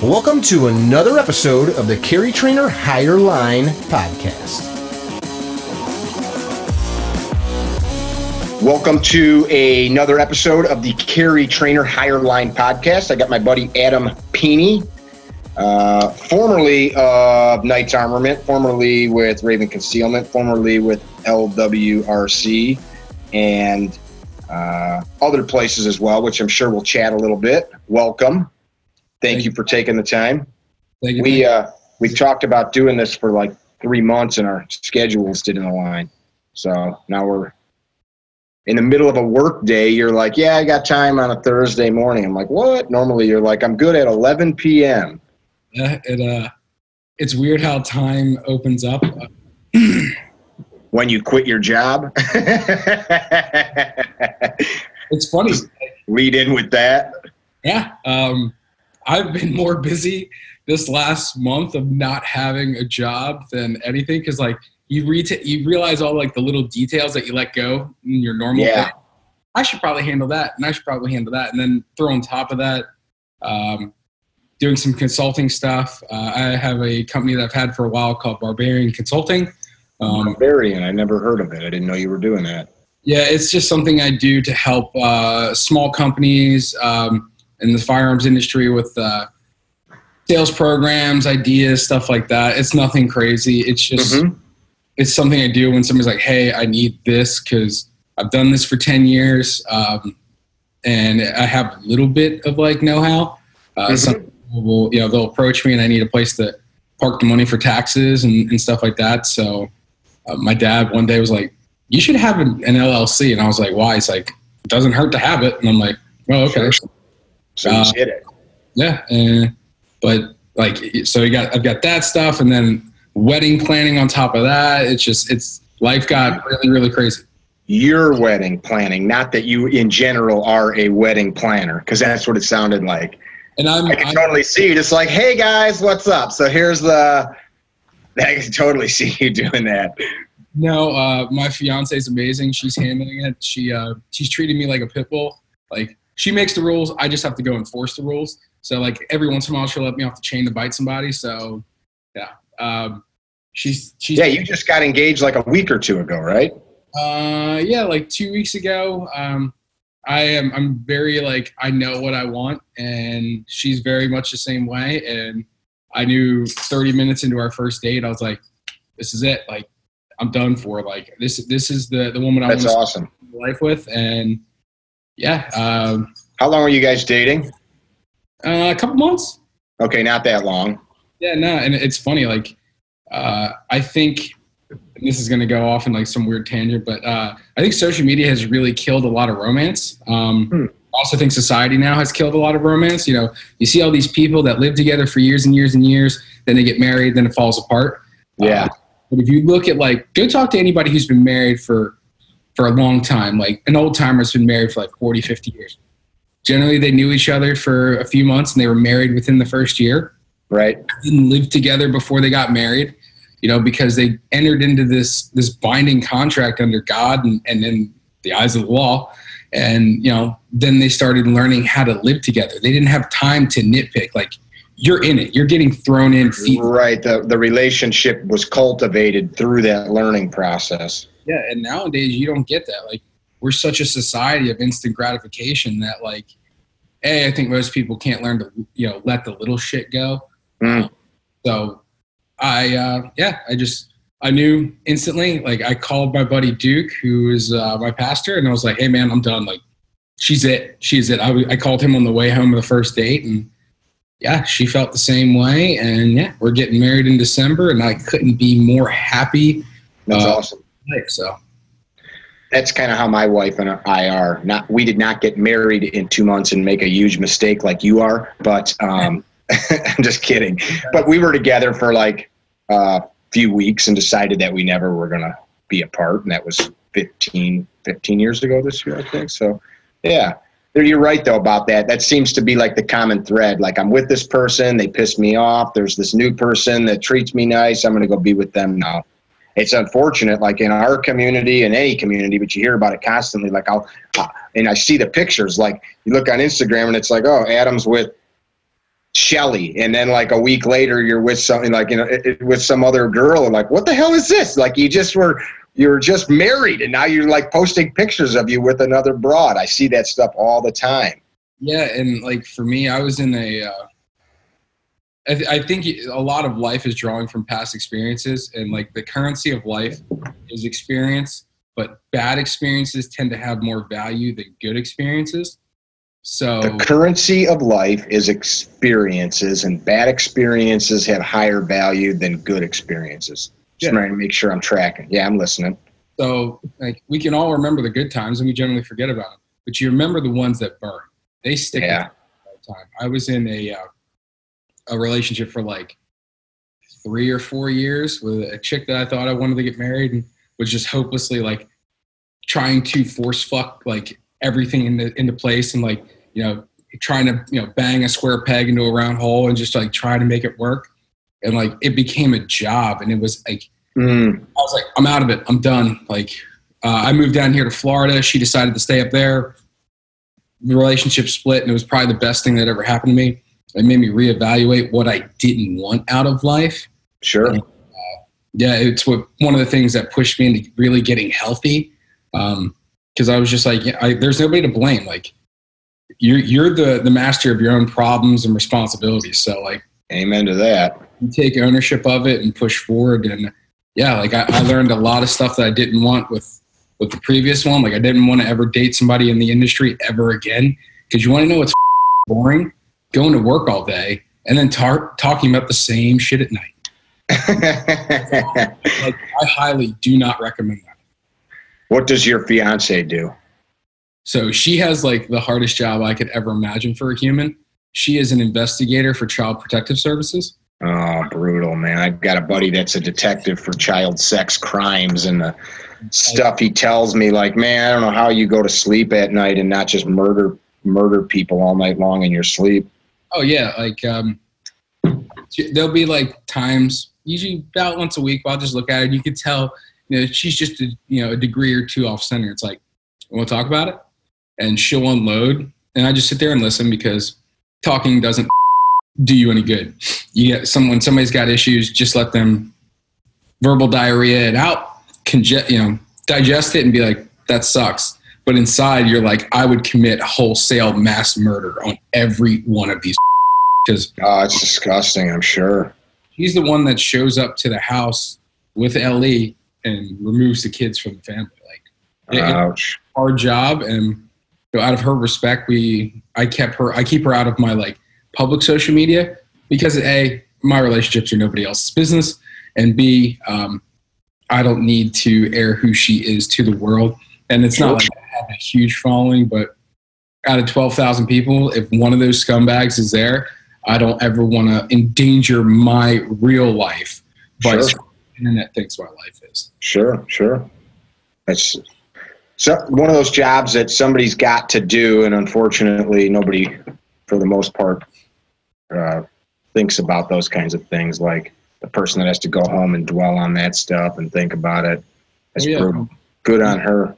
Welcome to another episode of the CarryTrainer Higher Line Podcast. Welcome to another episode of the CarryTrainer Higher Line Podcast. I got my buddy Adam Pini, formerly of Knights Armament, formerly with Raven Concealment, formerly with LWRC, and other places as well, which I'm sure we'll chat a little bit. Welcome. Thank you for taking the time. Thank you. We've talked about doing this for like 3 months and our schedules didn't align. So now we're in the middle of a work day. You're like, yeah, I got time on a Thursday morning. I'm like, what? Normally you're like, I'm good at 11 p.m. Yeah, it's weird how time opens up. When you quit your job. It's funny. Lead in with that. Yeah. I've been more busy this last month of not having a job than anything, because like you realize all like the little details that you let go in your normal day. I should probably handle that, and I should probably handle that, and then throw on top of that doing some consulting stuff. I have a company that I've had for a while called Barbarian Consulting. Barbarian, I never heard of it. I didn't know you were doing that. Yeah, it's just something I do to help small companies in the firearms industry with sales programs, ideas, stuff like that. It's nothing crazy. It's just it's something I do when somebody's like, hey, I need this because I've done this for 10 years and I have a little bit of like know-how. Some people will, they'll approach me and I need a place to park the money for taxes and stuff like that. So my dad one day was like, you should have an LLC. And I was like, why? He's like, it doesn't hurt to have it. And I'm like, oh, okay. Sure. So you did it. Yeah. But like, so I've got that stuff, and then wedding planning on top of that. It's life got really, really crazy. Your wedding planning, not that you in general are a wedding planner, because that's what it sounded like. And I can totally see you just like, hey guys, what's up? So I can totally see you doing that. No, my fiance is amazing. She's handling it. She's treating me like a pit bull. Like, she makes the rules. I just have to go enforce the rules. So like every once in a while she'll let me off the chain to bite somebody. So yeah, she's yeah. You just got engaged like a week or two ago, right? Yeah, like 2 weeks ago. I'm very like, I know what I want, and she's very much the same way. And I knew 30 minutes into our first date, I was like, this is it. Like, I'm done for. Like, this is the woman I want to spend my life with. And yeah. How long were you guys dating? A couple months. Okay, not that long. Yeah, no, and it's funny. Like, I think, and this is going to go off in like some weird tangent, but I think social media has really killed a lot of romance. I also think society now has killed a lot of romance. You see all these people that live together for years and years and years, then they get married, then it falls apart. Yeah. But if you look at go talk to anybody who's been married for a long time. Like an old timer's been married for like 40, 50 years. Generally, they knew each other for a few months and they were married within the first year. Right. Didn't live together before they got married, because they entered into this binding contract under God and in the eyes of the law. And, then they started learning how to live together. They didn't have time to nitpick. Like, you're in it. You're getting thrown in feet. Right. The relationship was cultivated through that learning process. Yeah, and nowadays you don't get that. Like, we're such a society of instant gratification that, like, I think most people can't learn to, let the little shit go. So I knew instantly. Like, I called my buddy Duke, who is my pastor, and I was like, hey man, I'm done. Like, she's it. She's it. I called him on the way home of the first date, and yeah, she felt the same way. And yeah, we're getting married in December, and I couldn't be more happy. That's awesome. So that's kind of how my wife and I are. We did not get married in 2 months and make a huge mistake like you are, but I'm just kidding. But we were together for like a few weeks and decided that we never were going to be apart. And that was 15 years ago this year, I think. So yeah, you're right though about that. That seems to be like the common thread. Like, I'm with this person, they piss me off. There's this new person that treats me nice. I'm going to go be with them now. It's unfortunate, like in our community and any community, but you hear about it constantly. Like I see the pictures, like you look on Instagram and it's like, oh, Adam's with Shelly, and then like a week later you're with something like, with some other girl, and like, what the hell is this? Like you're just married, and now you're like posting pictures of you with another broad. I see that stuff all the time. Yeah, and like for me, I was in I think a lot of life is drawing from past experiences, and like the currency of life is experience, but bad experiences tend to have more value than good experiences. So the currency of life is experiences, and bad experiences have higher value than good experiences. Just trying to make sure I'm tracking. Yeah, I'm listening. So like we can all remember the good times, and we generally forget about them, but you remember the ones that burn. They stick with you all the time. I was in a relationship for like 3 or 4 years with a chick that I thought I wanted to get married, and was just hopelessly like trying to force fuck like everything into place, and like, trying to, bang a square peg into a round hole, and just like try to make it work. And like, it became a job, and it was like, I was like, I'm out of it. I'm done. Like, I moved down here to Florida. She decided to stay up there. The relationship split, and it was probably the best thing that ever happened to me. It made me reevaluate what I didn't want out of life. Sure. And, it's one of the things that pushed me into really getting healthy. Because I was just like, there's nobody to blame. Like, you're the master of your own problems and responsibilities. So like, amen to that. You take ownership of it and push forward. And like I learned a lot of stuff that I didn't want with the previous one. Like, I didn't want to ever date somebody in the industry ever again. Because you want to know what's boring? Going to work all day and then talking about the same shit at night. Like, I highly do not recommend that. What does your fiance do? So she has like the hardest job I could ever imagine for a human. She is an investigator for Child Protective Services. Oh, brutal, man. I've got a buddy that's a detective for child sex crimes, and the stuff he tells me, like, man, I don't know how you go to sleep at night and not just murder people all night long in your sleep. Oh, yeah. Like, there'll be like times, usually about once a week, I'll just look at it. You could tell, she's just a degree or two off center. It's like, we'll talk about it, and she'll unload, and I just sit there and listen, because talking doesn't do you any good. You get somebody's got issues, just let them verbal diarrhea it out, digest it, and be like, that sucks. But inside, you're like, I would commit wholesale mass murder on every one of these. Because it's disgusting, I'm sure. He's the one that shows up to the house with LE and removes the kids from the family. Like, ouch. It's a hard job, and out of her respect, I keep her out of my like public social media, because A, my relationships are nobody else's business, and B, I don't need to air who she is to the world. And it's not like I have a huge following, but out of 12,000 people, if one of those scumbags is there, I don't ever want to endanger my real life by what the internet thinks my life is. Sure. That's one of those jobs that somebody's got to do, and unfortunately nobody, for the most part, thinks about those kinds of things, like the person that has to go home and dwell on that stuff and think about it. That's brutal. Good on her.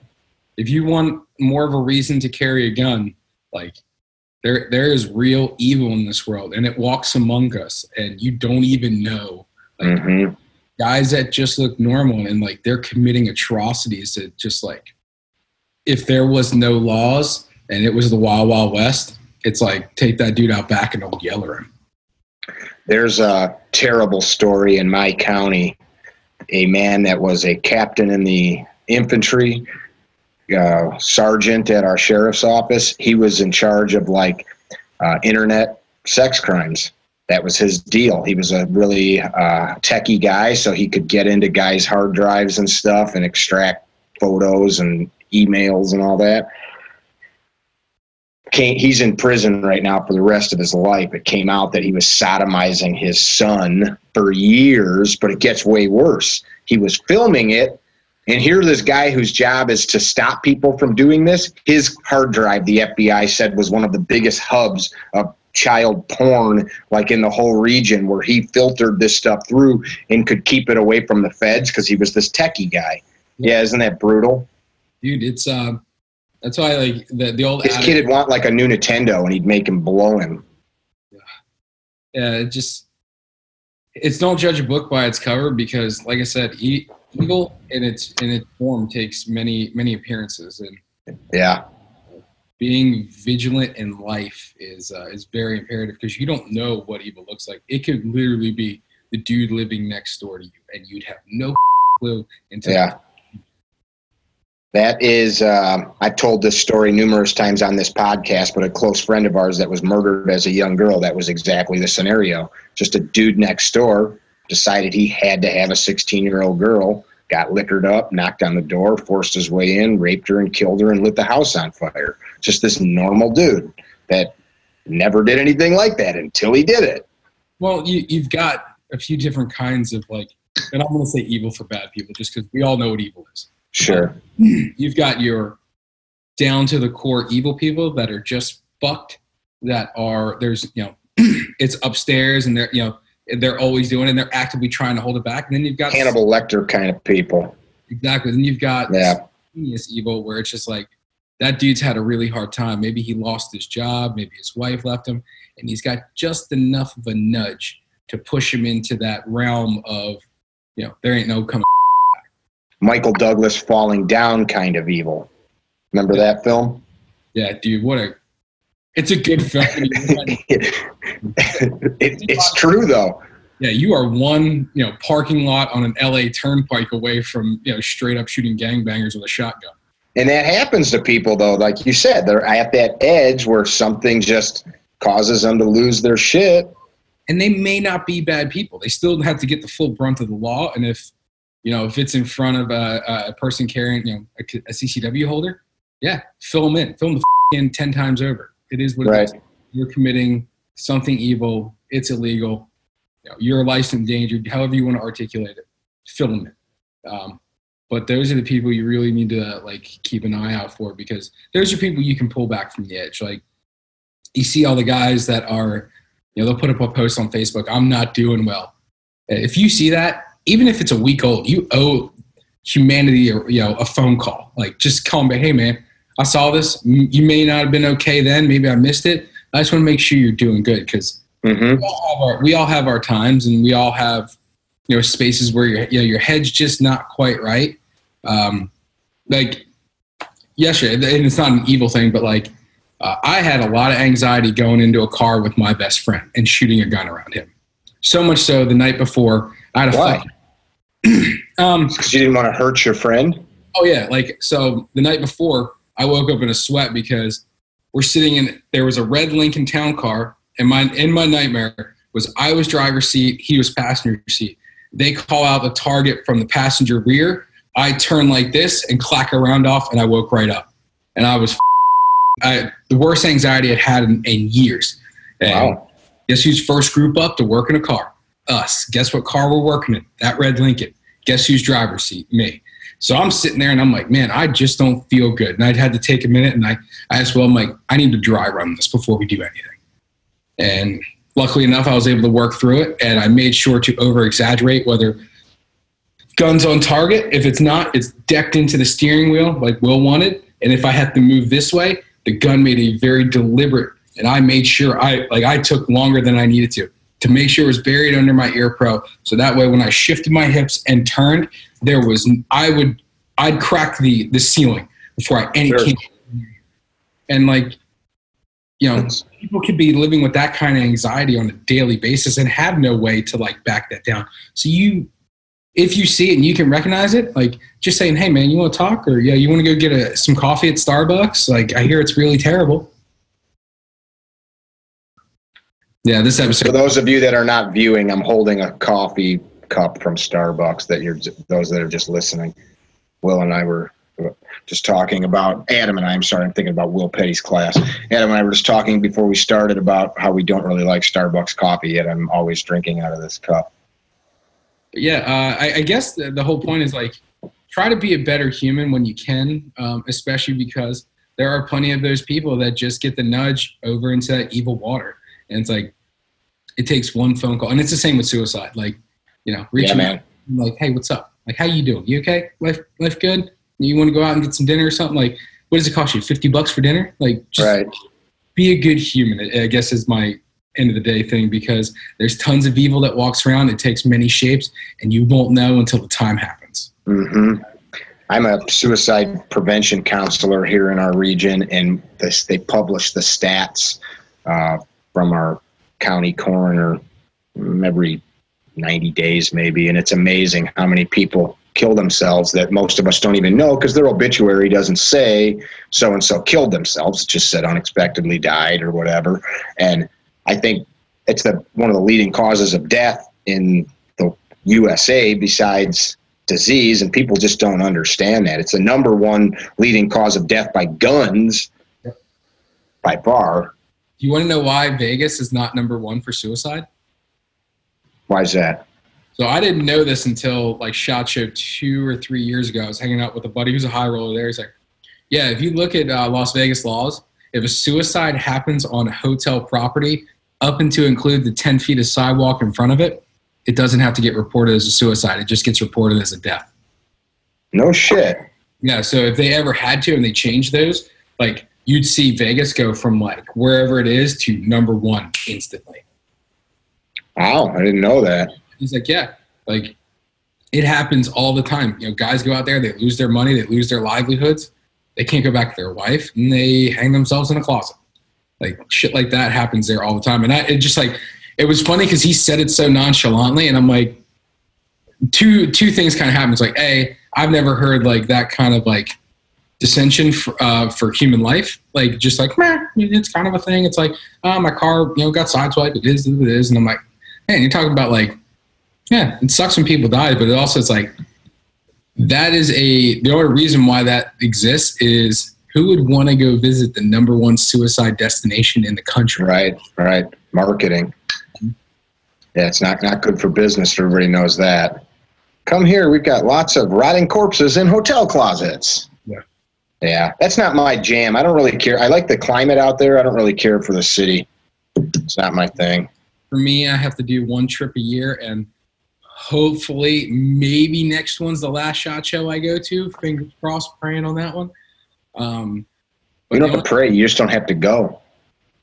If you want more of a reason to carry a gun, like, there is real evil in this world, and it walks among us, and you don't even know. Like, guys that just look normal, and like they're committing atrocities that just like, if there was no laws and it was the Wild Wild West, it's like, take that dude out back and don't yell at him. There's a terrible story in my county. A man that was a captain in the infantry, sergeant at our sheriff's office, he was in charge of like internet sex crimes. That was his deal. He was a really techie guy, so he could get into guys' hard drives and stuff and extract photos and emails and all that. He's in prison right now for the rest of his life. It came out that he was sodomizing his son for years, but it gets way worse. He was filming it, and here's this guy whose job is to stop people from doing this. His hard drive, the FBI said, was one of the biggest hubs of child porn, like in the whole region, where he filtered this stuff through and could keep it away from the feds because he was this techie guy. Yeah, isn't that brutal? Dude, it's that's why, like, the old this kid would want like a new Nintendo, and he'd make him blow him. Yeah. It's don't judge a book by its cover, because, like I said, evil in its form takes many appearances, and yeah, being vigilant in life is very imperative, because you don't know what evil looks like. It could literally be the dude living next door to you, and you'd have no clue until. Yeah. That is, I've told this story numerous times on this podcast, but a close friend of ours that was murdered as a young girl, that was exactly the scenario. Just a dude next door decided he had to have a 16-year-old girl, got liquored up, knocked on the door, forced his way in, raped her and killed her and lit the house on fire. Just this normal dude that never did anything like that until he did it. Well, you've got a few different kinds of, like, and I'm going to say evil for bad people, just because we all know what evil is. Sure. You've got your down to the core evil people that are just fucked, it's upstairs, and they're always doing it, and they're actively trying to hold it back. And then you've got Hannibal Lecter kind of people. Exactly. Then you've got genius evil, where it's just like, that dude's had a really hard time. Maybe he lost his job, maybe his wife left him, and he's got just enough of a nudge to push him into that realm of, there ain't no coming. Michael Douglas falling down kind of evil. Remember that film? Yeah, dude, it's a good film. It's true though. Yeah, you are one, parking lot on an LA turnpike away from, straight up shooting gangbangers with a shotgun. And that happens to people though, like you said, they're at that edge where something just causes them to lose their shit. And they may not be bad people. They still have to get the full brunt of the law. And if it's in front of a person carrying, a CCW holder, yeah, fill them in. Fill them in 10 times over. It is what it is. You're committing something evil. It's illegal. Your life's endangered. However you want to articulate it, fill them in. But those are the people you really need to keep an eye out for, because those are people you can pull back from the edge. Like, you see all the guys that are, they'll put up a post on Facebook, "I'm not doing well." If you see that, even if it's a week old, you owe humanity a phone call. Like, just call them back, "Hey man, I saw this. You may not have been okay then. Maybe I missed it. I just want to make sure you're doing good." Because we all have our times, and we all have spaces where your head's just not quite right. Like yesterday, and it's not an evil thing, but I had a lot of anxiety going into a car with my best friend and shooting a gun around him. So much so, the night before, I had a fight. Because you didn't want to hurt your friend? Oh, yeah. So the night before, I woke up in a sweat because there was a red Lincoln Town car, and in my nightmare was I was driver's seat, he was passenger seat. They call out the target from the passenger rear. I turn like this and clack a round off, and I woke right up. And I was the worst anxiety I'd had in years. And wow. Guess who's first group up to work in a car? Us. Guess what car we're working in? That red Lincoln. Guess who's driver's seat? Me. So I'm sitting there and I'm like, man, I just don't feel good. And I'd had to take a minute, and I asked, I'm like, I need to dry run this before we do anything. And luckily enough, I was able to work through it, and I made sure to over exaggerate whether gun's on target. If it's not, it's decked into the steering wheel like Will wanted. And if I have to move this way, the gun made a very deliberate, and I made sure I took longer than I needed to make sure it was buried under my ear pro. So that way, when I shifted my hips and turned, I'd crack the ceiling before came. And people could be living with that kind of anxiety on a daily basis and have no way to back that down. So if you see it and you can recognize it, just saying, "Hey man, you want to talk?" Or "Yeah, you want to go get some coffee at Starbucks?" I hear it's really terrible. Yeah, this episode. For those of you that are not viewing, I'm holding a coffee cup from Starbucks. Those that are just listening. Will and I were just talking about Adam and I. I'm sorry, I'm thinking about Will Petty's class. Adam and I were just talking before we started about how we don't really like Starbucks coffee, yet I'm always drinking out of this cup. Yeah, I guess the whole point is try to be a better human when you can, especially because there are plenty of those people that just get the nudge over into that evil water. And it's it takes one phone call. And it's the same with suicide. Reaching out, "Hey, what's up? How you doing? You okay? Life good? You want to go out and get some dinner or something? What does it cost you? $50 for dinner? Just right. Be a good human, I guess is my end of the day thing, because there's tons of evil that walks around. It takes many shapes, and you won't know until the time happens. Mm-hmm. I'm a suicide prevention counselor here in our region, and they publish the stats from our county coroner every 90 days maybe, and it's amazing how many people kill themselves that most of us don't even know, because their obituary doesn't say so-and-so killed themselves. It just said unexpectedly died or whatever. And I think it's one of the leading causes of death in the USA besides disease, and people just don't understand that. It's the number one leading cause of death by guns by far. Do you want to know why Vegas is not number one for suicide? Why is that? So I didn't know this until like SHOT Show 2 or 3 years ago. I was hanging out with a buddy who's a high roller there. He's like, yeah, if you look at Las Vegas laws, if a suicide happens on a hotel property up into include the 10 feet of sidewalk in front of it, it doesn't have to get reported as a suicide. It just gets reported as a death. No shit. Yeah, so if they ever had to and they changed those, like you'd see Vegas go from like wherever it is to number one instantly. Wow, I didn't know that. He's like, yeah, like it happens all the time. You know, guys go out there, they lose their money, they lose their livelihoods. They can't go back to their wife, and they hang themselves in a closet. Like shit like that happens there all the time. And it was funny because he said it so nonchalantly, and I'm like, two things kind of happen. It's like, A, I've never heard like that kind of like dissension for human life. Like just like, meh, it's kind of a thing. It's like, my car, got sideswiped. It is what it is. And I'm like, man, you're talking about like, yeah, it sucks when people die, but it also it's like the only reason why that exists is who would want to go visit the number one suicide destination in the country? Right. Marketing. Yeah, it's not good for business. Everybody knows that. Come here, we've got lots of rotting corpses in hotel closets. Yeah, that's not my jam. I don't really care. I like the climate out there. I don't really care for the city. It's not my thing. For me, I have to do one trip a year, and hopefully maybe next one's the last SHOT Show I go to. Fingers crossed, praying on that one. You don't have to pray. You just don't have to go.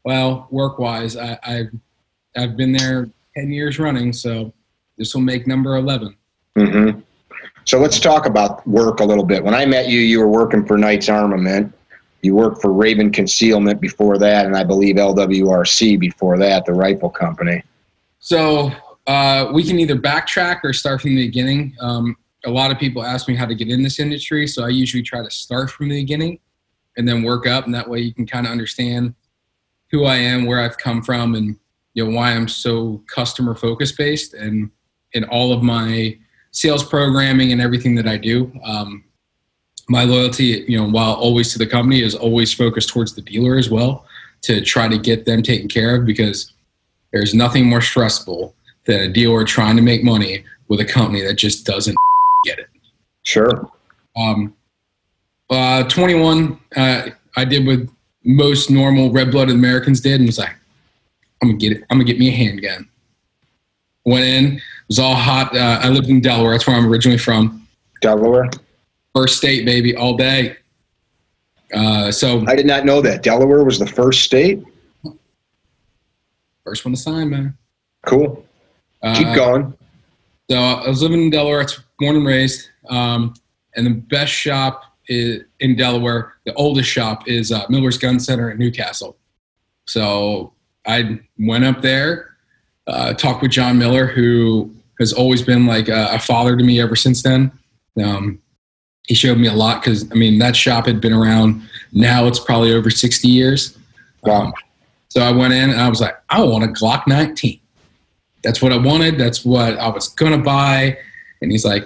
Well, work-wise, I've been there 10 years running, so this will make number 11. Mm-hmm. So let's talk about work a little bit. When I met you, you were working for Knights Armament. You worked for Raven Concealment before that, and I believe LWRC before that, the rifle company. So we can either backtrack or start from the beginning. A lot of people ask me how to get in this industry, so I usually try to start from the beginning and then work up, and that way you can kind of understand who I am, where I've come from, and why I'm so customer focus based, and in all of my sales programming and everything that I do. My loyalty, while always to the company, is always focused towards the dealer as well, to try to get them taken care of, because there's nothing more stressful than a dealer trying to make money with a company that just doesn't get it. Sure. 21, I did what most normal red-blooded Americans did, and was like, I'm gonna get it. I'm gonna get me a handgun. Went in, it was all hot. I lived in Delaware. That's where I'm originally from. Delaware? First state, baby, all day. So I did not know that. Delaware was the first state? First one to sign, man. Cool. Keep going. So I was living in Delaware. It's born and raised. And the best shop in Delaware, the oldest shop, is Miller's Gun Center in Newcastle. So I went up there, talked with John Miller, who has always been like a father to me ever since then. He showed me a lot because, that shop had been around. Now it's probably over 60 years. Wow. So I went in and I was like, I want a Glock 19. That's what I wanted. That's what I was going to buy. And he's like,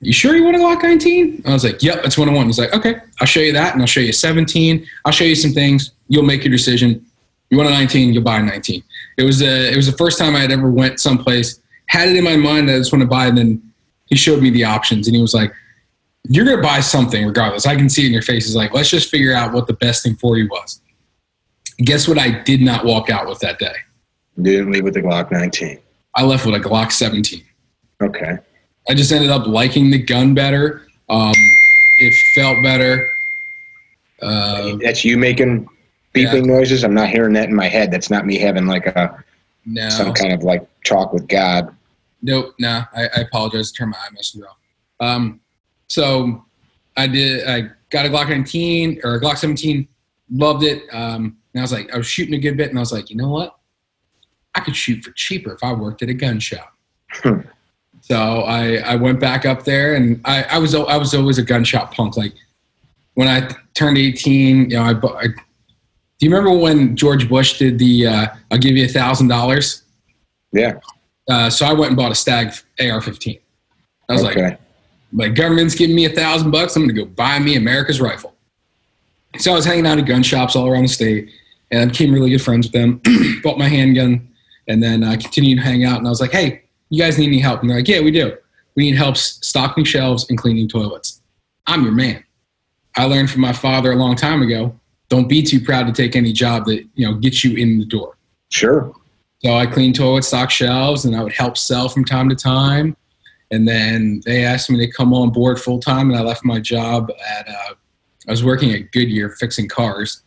you sure you want a Glock 19? I was like, yep, that's what I want. He's like, okay, I'll show you that, and I'll show you a 17. I'll show you some things. You'll make your decision. You want a 19, you'll buy a 19. It was the first time I had ever went someplace, had it in my mind that I just want to buy, and then he showed me the options, and he was like, you're going to buy something regardless. I can see it in your face. He's like, let's just figure out what the best thing for you was. Guess what I did not walk out with that day? You didn't leave with the Glock 19. I left with a Glock 17. Okay. I just ended up liking the gun better. It felt better. That's you making beeping noises? I'm not hearing that in my head. That's not me having like a No. Some kind of like talk with God. Nope. No, I apologize. Turn my eye message off. So I got a Glock 19 or a Glock 17, loved it. And I was shooting a good bit, and I was like, you know what? I could shoot for cheaper if I worked at a gun shop. So I went back up there, and I was always a gun shop punk. Like when I turned 18, you know, do you remember when George Bush did the I'll give you $1,000? Yeah. So I went and bought a Stag AR-15. I was like, my government's giving me $1,000. I'm going to go buy me America's rifle. So I was hanging out at gun shops all around the state, and I became really good friends with them. Bought my handgun, and then I continued to hang out. And I was like, hey, you guys need any help? And they're like, yeah, we do. We need help stocking shelves and cleaning toilets. I'm your man. I learned from my father a long time ago, don't be too proud to take any job that, you know, gets you in the door. Sure. So I cleaned toilets, stock shelves, and I would help sell from time to time. And then they asked me to come on board full time, and I left my job at I was working at Goodyear fixing cars.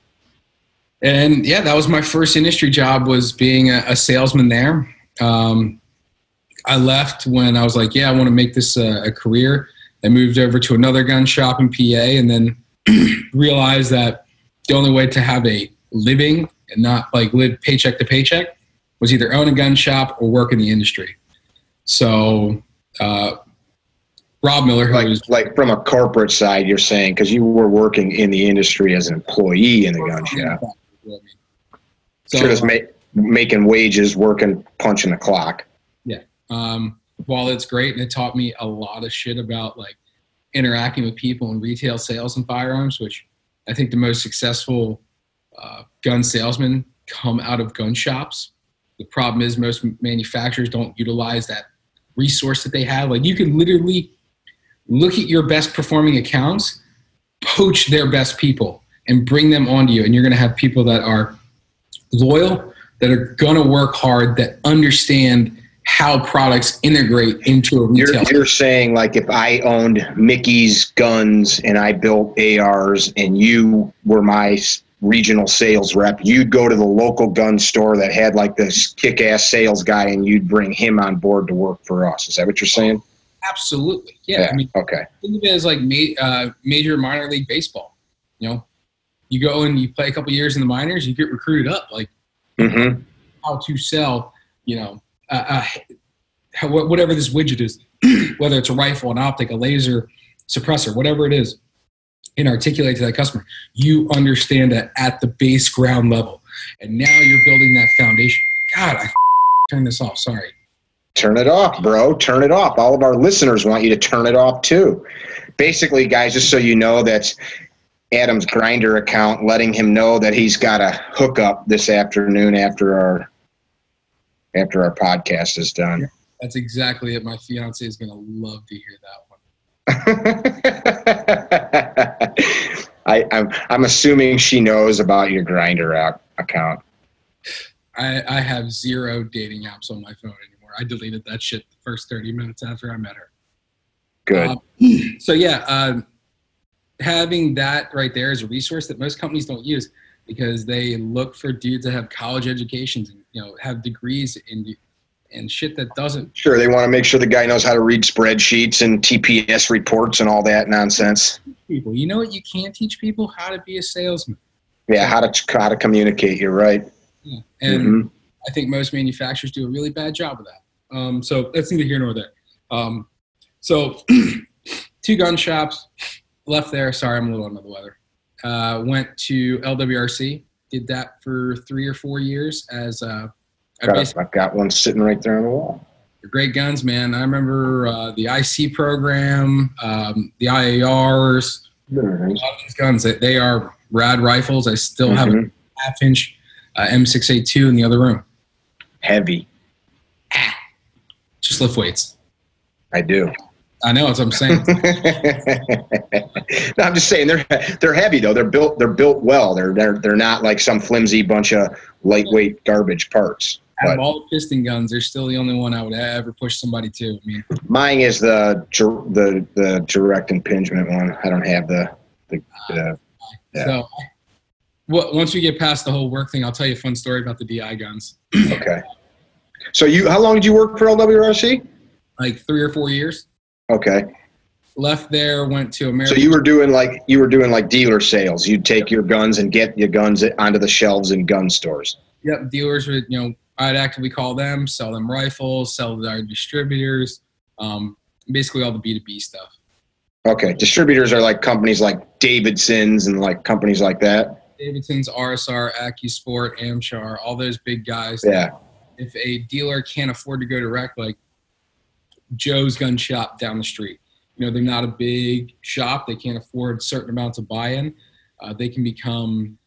And yeah, that was my first industry job, was being a salesman there. I left when I was like, yeah, I want to make this a career. I moved over to another gun shop in PA, and then realized that the only way to have a living and not like live paycheck to paycheck was either own a gun shop or work in the industry. So Rob Miller, who like from a corporate side, you're saying, because you were working in the industry as an employee in the gun shop. So just making wages, working, punching the clock. Yeah. While it's great, and it taught me a lot of shit about like interacting with people in retail sales and firearms, which I think the most successful gun salesmen come out of gun shops. The problem is most manufacturers don't utilize that resource that they have. Like you can literally look at your best performing accounts, poach their best people, and bring them onto you. And you're going to have people that are loyal, that are going to work hard, that understand how products integrate into a retail. You're saying like if I owned Mickey's Guns and I built ARs and you were my regional sales rep, you'd go to the local gun store that had like this kick-ass sales guy and you'd bring him on board to work for us. Is that what you're saying? Absolutely. Yeah. I mean, okay. Think of it as like major minor league baseball. You know, you go and you play a couple years in the minors, you get recruited up. Like how to sell, you know, whatever this widget is, whether it's a rifle, an optic, a laser suppressor, whatever it is, and articulate to that customer. You understand that at the base ground level. And now you're building that foundation. God, I turned this off. Sorry. Turn it off, bro. Turn it off. All of our listeners want you to turn it off too. Basically, guys, just so you know, that's Adam's Grindr account letting him know that he's got a hookup this afternoon after our podcast is done. That's exactly it. My fiance is going to love to hear that one. I'm assuming she knows about your Grindr account. I have 0 dating apps on my phone anymore. I deleted that shit the first 30 minutes after I met her. Good. So yeah, having that right there is a resource that most companies don't use, because they look for dudes that have college educations and, you know, have degrees and shit that doesn't. Sure, they want to make sure the guy knows how to read spreadsheets and TPS reports and all that nonsense. People, you know what? You can't teach people how to be a salesman. Yeah, how to communicate. You're right. Yeah. And I think most manufacturers do a really bad job of that. So that's neither here nor there. So 2 gun shops, left there. Sorry, I'm a little under the weather. Went to LWRC, did that for 3 or 4 years as I've got one sitting right there on the wall. They're great guns, man. I remember the IC program, the IARs, a lot of these guns. They are rad rifles. I still have a half-inch M6A2 in the other room. Heavy. Just lift weights. I do. I know, that's what I'm saying. No, I'm just saying they're heavy though. They're built well. They're not like some flimsy bunch of lightweight garbage parts. Out of all the piston guns, they're still the only one I would ever push somebody to. I mean, mine is the direct impingement one. I don't have the yeah. So, once we get past the whole work thing, I'll tell you a fun story about the DI guns. Okay. So how long did you work for LWRC? Like 3 or 4 years. Okay. Left there, went to American. So you were doing like dealer sales. You'd take your guns and get your guns onto the shelves in gun stores. Yep, dealers would, I'd actively call them, sell them rifles, sell to our distributors, basically all the B2B stuff. Okay, distributors are like companies like Davidson's and like companies like that. Davidson's, RSR, AccuSport, Amchar, all those big guys. Yeah. If a dealer can't afford to go direct, like Joe's gun shop down the street, they're not a big shop. They can't afford certain amounts of buy-in. They can become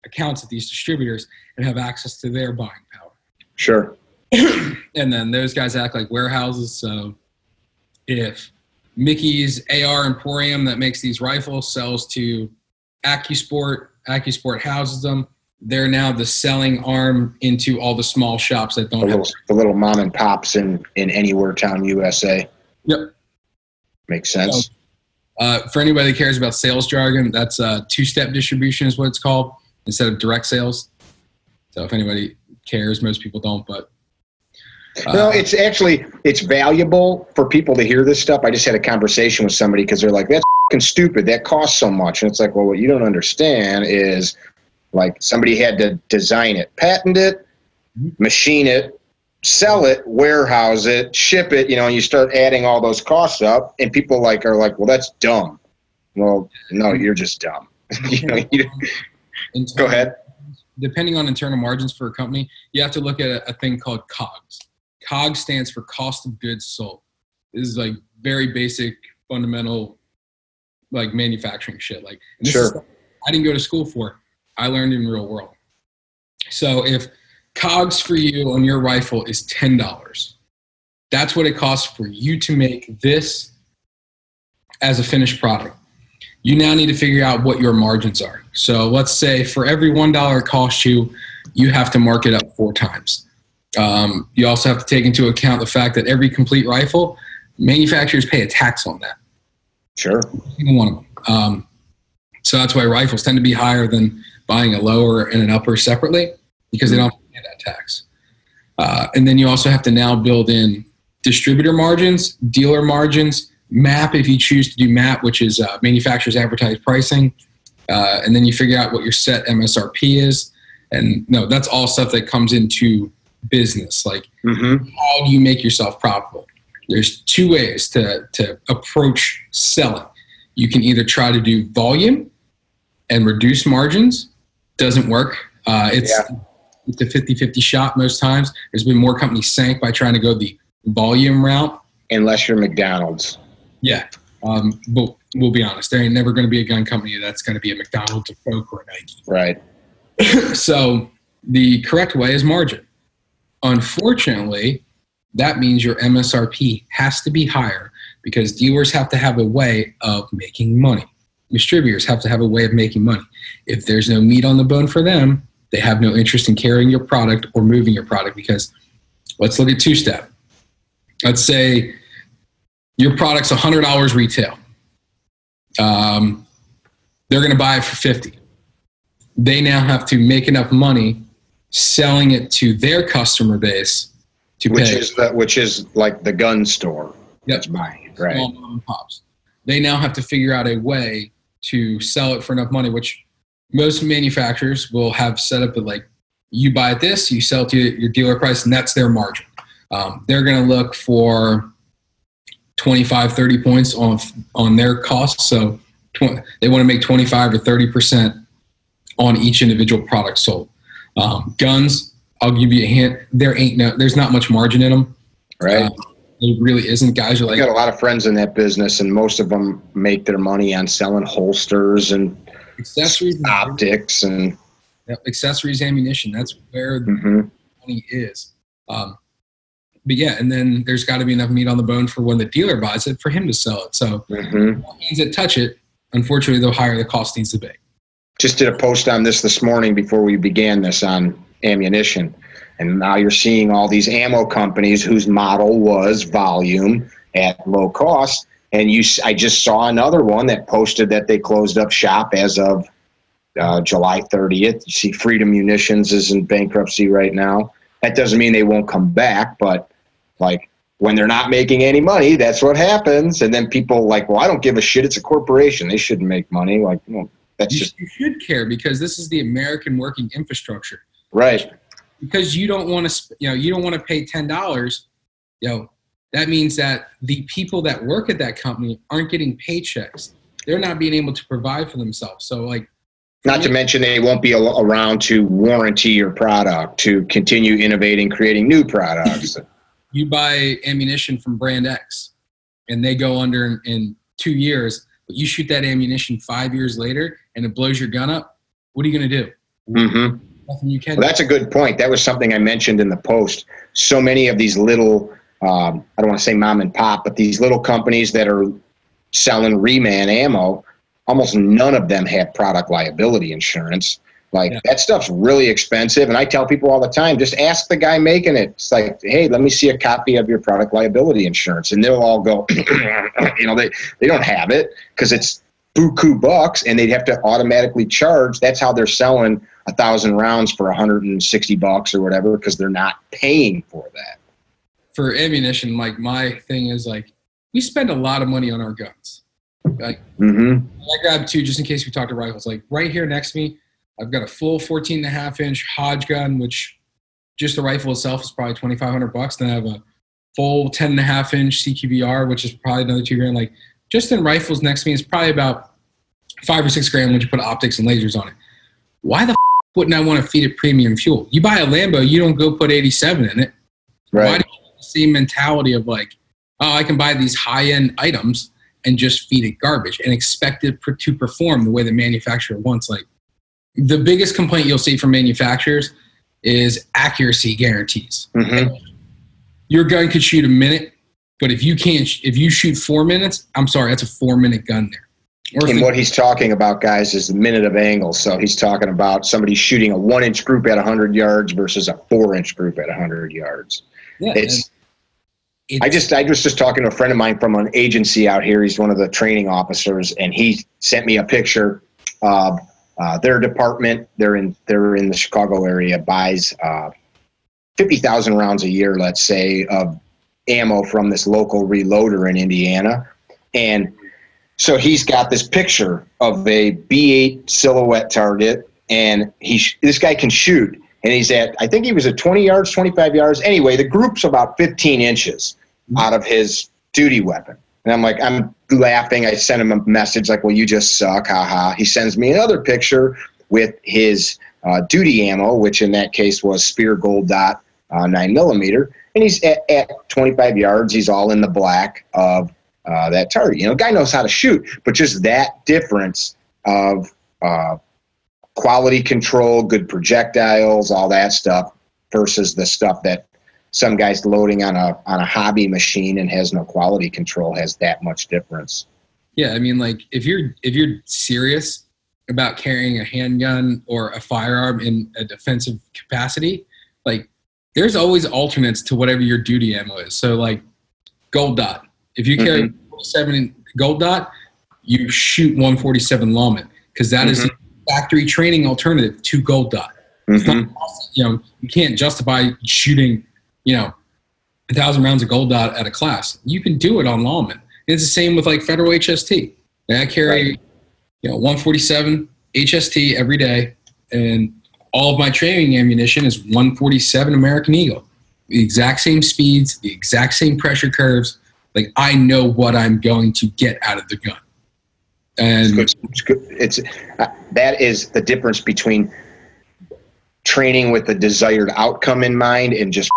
accounts at these distributors and have access to their buying power. Sure. And then those guys act like warehouses. So if Mickey's AR Emporium that makes these rifles sells to AccuSport houses them, they're now the selling arm into all the small shops that don't have the little mom and pops in anywhere town USA. Yep. Makes sense. So, for anybody that cares about sales jargon, that's two-step distribution is what it's called instead of direct sales. So if anybody cares, most people don't, but no, it's valuable for people to hear this stuff. I just had a conversation with somebody because they're like, that's fucking stupid. That costs so much. And it's like, well, what you don't understand is like somebody had to design it, patent it, machine it, sell it, warehouse it, ship it, and you start adding all those costs up and people are like, well, that's dumb. Well, no, you're just dumb. Go ahead. Depending on internal margins for a company, you have to look at a thing called COGS. COGS stands for cost of goods sold. This is like very basic, fundamental, like manufacturing shit. Like, this is stuff I didn't go to school for. I learned in real world. So if COGS for you on your rifle is $10, that's what it costs for you to make this as a finished product. You now need to figure out what your margins are. So let's say for every $1 it costs you, you have to mark it up 4 times. You also have to take into account the fact that every complete rifle, manufacturers pay a tax on that. Sure. One of them. So that's why rifles tend to be higher than buying a lower and an upper separately because they don't pay that tax. And then you also have to now build in distributor margins, dealer margins, MAP if you choose to do MAP, which is manufacturer's advertised pricing. And then you figure out what your set MSRP is. And no, that's all stuff that comes into business. Like, how do you make yourself profitable? There's 2 ways to approach selling. You can either try to do volume and reduce margins. Doesn't work. It's a 50-50 shot most times. There's been more companies sank by trying to go the volume route. Unless you're McDonald's. Yeah. But we'll be honest. There ain't never going to be a gun company that's going to be a McDonald's, a Coke, or a Nike. Right. So the correct way is margin. Unfortunately, that means your MSRP has to be higher because dealers have to have a way of making money. Distributors have to have a way of making money. If there's no meat on the bone for them, they have no interest in carrying your product or moving your product because let's look at two-step. Let's say your product's $100 retail. They're going to buy it for $50. They now have to make enough money selling it to their customer base to pay. Which is like the gun store. Yep. That's buying it, right? Small mom and pops. They now have to figure out a way to sell it for enough money, which most manufacturers will have set up at like, you buy at this, you sell it to your dealer price, and that's their margin. They're going to look for 25, 30 points on their costs. So they want to make 25 or 30% on each individual product sold. Guns, I'll give you a hint. There's not much margin in them. Right. There really isn't. Guys are like, I got a lot of friends in that business, and most of them make their money on selling holsters and accessories, optics, and accessories, ammunition. That's where the money is. But yeah, and then there's got to be enough meat on the bone for when the dealer buys it for him to sell it. So means that touch it, unfortunately, the higher the cost needs to be. Just did a post on this morning before we began this on ammunition. And now you're seeing all these ammo companies whose model was volume at low cost. And I just saw another one that posted that they closed up shop as of July 30th. You see Freedom Munitions is in bankruptcy right now. That doesn't mean they won't come back, but like when they're not making any money, that's what happens. And then people like, well, I don't give a shit. It's a corporation. They shouldn't make money. Like, well, that's you should care, because this is the American working infrastructure. right. Because you don't want to, you don't want to pay $10. That means that the people that work at that company aren't getting paychecks. They're not being able to provide for themselves. So like, not to mention they won't be around to warranty your product, to continue innovating, creating new products. You buy ammunition from brand X and they go under in 2 years, but you shoot that ammunition 5 years later and it blows your gun up. What are you going to do? Mm-hmm. Nothing you can. Well, that's a good point. That was something I mentioned in the post. So many of these little, I don't want to say mom and pop, but these little companies that are selling reman ammo, almost none of them have product liability insurance. Like that stuff's really expensive. And I tell people all the time, just ask the guy making it. It's like, hey, let me see a copy of your product liability insurance. And they'll all go, they don't have it because it's buku bucks and they'd have to automatically charge. That's how they're selling 1,000 rounds for $160 or whatever, because they're not paying for that. For ammunition, like my thing is like, we spend a lot of money on our guns. Like, I grabbed two just in case we talk to rifles. Like right here next to me, I've got a full 14.5-inch Hodge gun, which just the rifle itself is probably $2,500. Then I have a full 10.5-inch CQBR, which is probably another $2,000. Like just in rifles next to me is probably about $5 or $6 when you put optics and lasers on it. Why the wouldn't I want to feed it premium fuel? You buy a Lambo, you don't go put 87 in it. Right. Why do you have the same mentality of like, oh, I can buy these high-end items and just feed it garbage and expect it to perform the way the manufacturer wants? Like, the biggest complaint you'll see from manufacturers is accuracy guarantees. Your gun could shoot a minute, but if you shoot 4 minutes, I'm sorry, that's a 4-minute gun there. And what he's talking about, guys, is the minute of angle. So he's talking about somebody shooting a 1-inch group at 100 yards versus a 4-inch group at 100 yards. Yeah, I was just talking to a friend of mine from an agency out here. He's one of the training officers, and he sent me a picture of their department. They're in the Chicago area, buys 50,000 rounds a year, let's say, of ammo from this local reloader in Indiana. And so he's got this picture of a B8 silhouette target, and this guy can shoot. And he's I think he was at 20 yards, 25 yards. Anyway, the group's about 15 inches out of his duty weapon. And I'm laughing. I sent him a message like, well, you just suck, haha. He sends me another picture with his duty ammo, which in that case was Spear Gold Dot 9mm. And he's at 25 yards. He's all in the black of that target. The guy knows how to shoot, but just that difference of quality control, good projectiles, all that stuff versus the stuff that some guy's loading on a hobby machine and has no quality control has that much difference. Yeah, I mean, like if you're serious about carrying a handgun or a firearm in a defensive capacity, like there's always alternates to whatever your duty ammo is. So like Gold Dot. If you carry 47 Gold Dot, you shoot 147 Lawman because that is the factory training alternative to Gold Dot. It's not, you can't justify shooting 1,000 rounds of Gold Dot at a class. You can do it on Lawman. And it's the same with like Federal HST. And I carry 147 HST every day, and all of my training ammunition is 147 American Eagle. The exact same speeds, the exact same pressure curves. Like I know what I'm going to get out of the gun. And it's good. That is the difference between training with the desired outcome in mind and just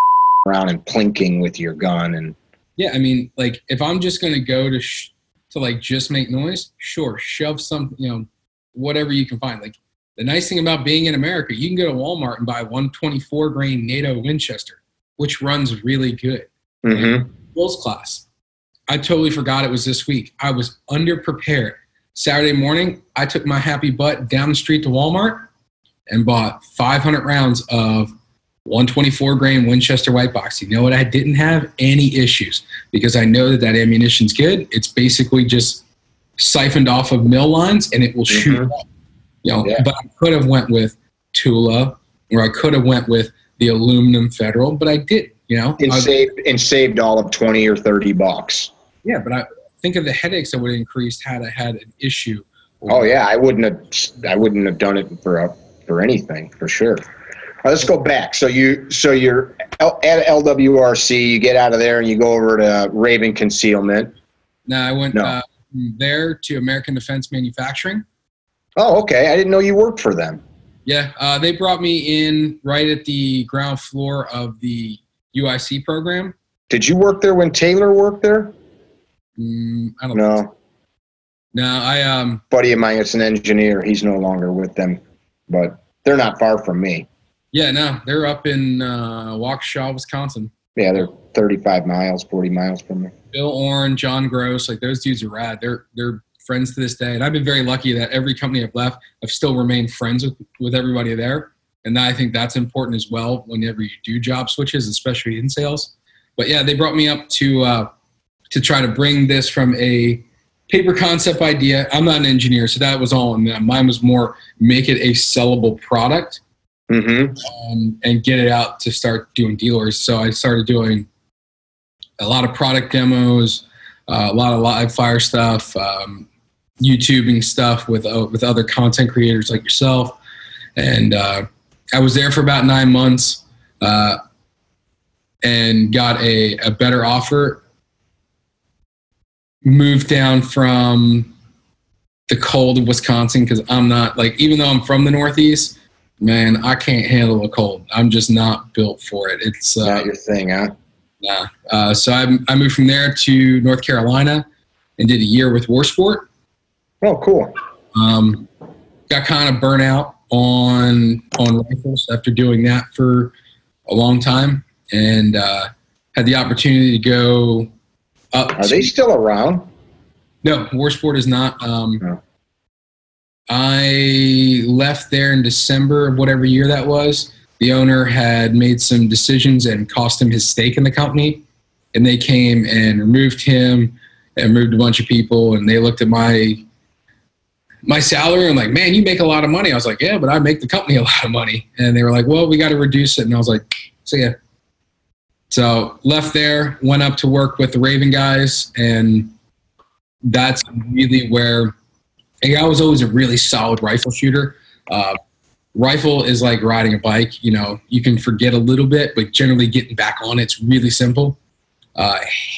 around and plinking with your gun. And yeah, I mean, like if I'm just going to go to like just make noise, sure, shove some, whatever you can find. Like the nice thing about being in America, you can go to Walmart and buy 124 grain NATO Winchester, which runs really good. Wills class. I totally forgot it was this week. I was underprepared. Saturday morning, I took my happy butt down the street to Walmart and bought 500 rounds of 124 grain Winchester white box. You know what? I didn't have any issues because I know that ammunition's good. It's basically just siphoned off of mill lines and it will shoot. But I could have went with Tula, or I could have went with the aluminum Federal, but I did, you know. And saved all of $20 or $30. Yeah, but I think of the headaches that would have increased had I had an issue. Oh yeah, I wouldn't have done it for anything, for sure. Let's go back. So you're at LWRC, you get out of there and you go over to Raven Concealment. No, I went from there to American Defense Manufacturing. Oh, okay. I didn't know you worked for them. Yeah, they brought me in right at the ground floor of the UIC program. Did you work there when Taylor worked there? I don't know. So. No, I buddy of mine is an engineer. He's no longer with them, but they're not far from me. Yeah, no, they're up in Waukesha, Wisconsin. Yeah, they're 35 miles, 40 miles from me. Bill Orrin, John Gross, like those dudes are rad. They're friends to this day, and I've been very lucky that every company I've left, I've still remained friends with everybody there, and I think that's important as well whenever you do job switches, especially in sales. But yeah, they brought me up to try to bring this from a paper concept idea. I'm not an engineer, so that was all in them. Mine was more make it a sellable product. And get it out to start doing dealers. So I started doing a lot of product demos, a lot of live fire stuff, YouTubing stuff with other content creators like yourself. And I was there for about 9 months and got a better offer. Moved down from the cold of Wisconsin because I'm not, like, even though I'm from the Northeast, man, I can't handle the cold. I'm just not built for it. It's not your thing, huh? Nah. So I moved from there to North Carolina and did a year with War Sport. Oh, cool. Got kind of burnt out on rifles after doing that for a long time, and had the opportunity to go up. Are they still around? No, War Sport is not. No. I left there in December of whatever year that was. The owner had made some decisions and cost him his stake in the company. And they came and removed him and moved a bunch of people. And they looked at my salary and like, man, you make a lot of money. I was like, yeah, but I make the company a lot of money. And they were like, well, we got to reduce it. And I was like, so yeah. So left there, went up to work with the Raven guys. And that's really where I was always a really solid rifle shooter. Rifle is like riding a bike. You know, you can forget a little bit, but generally getting back on it's really simple.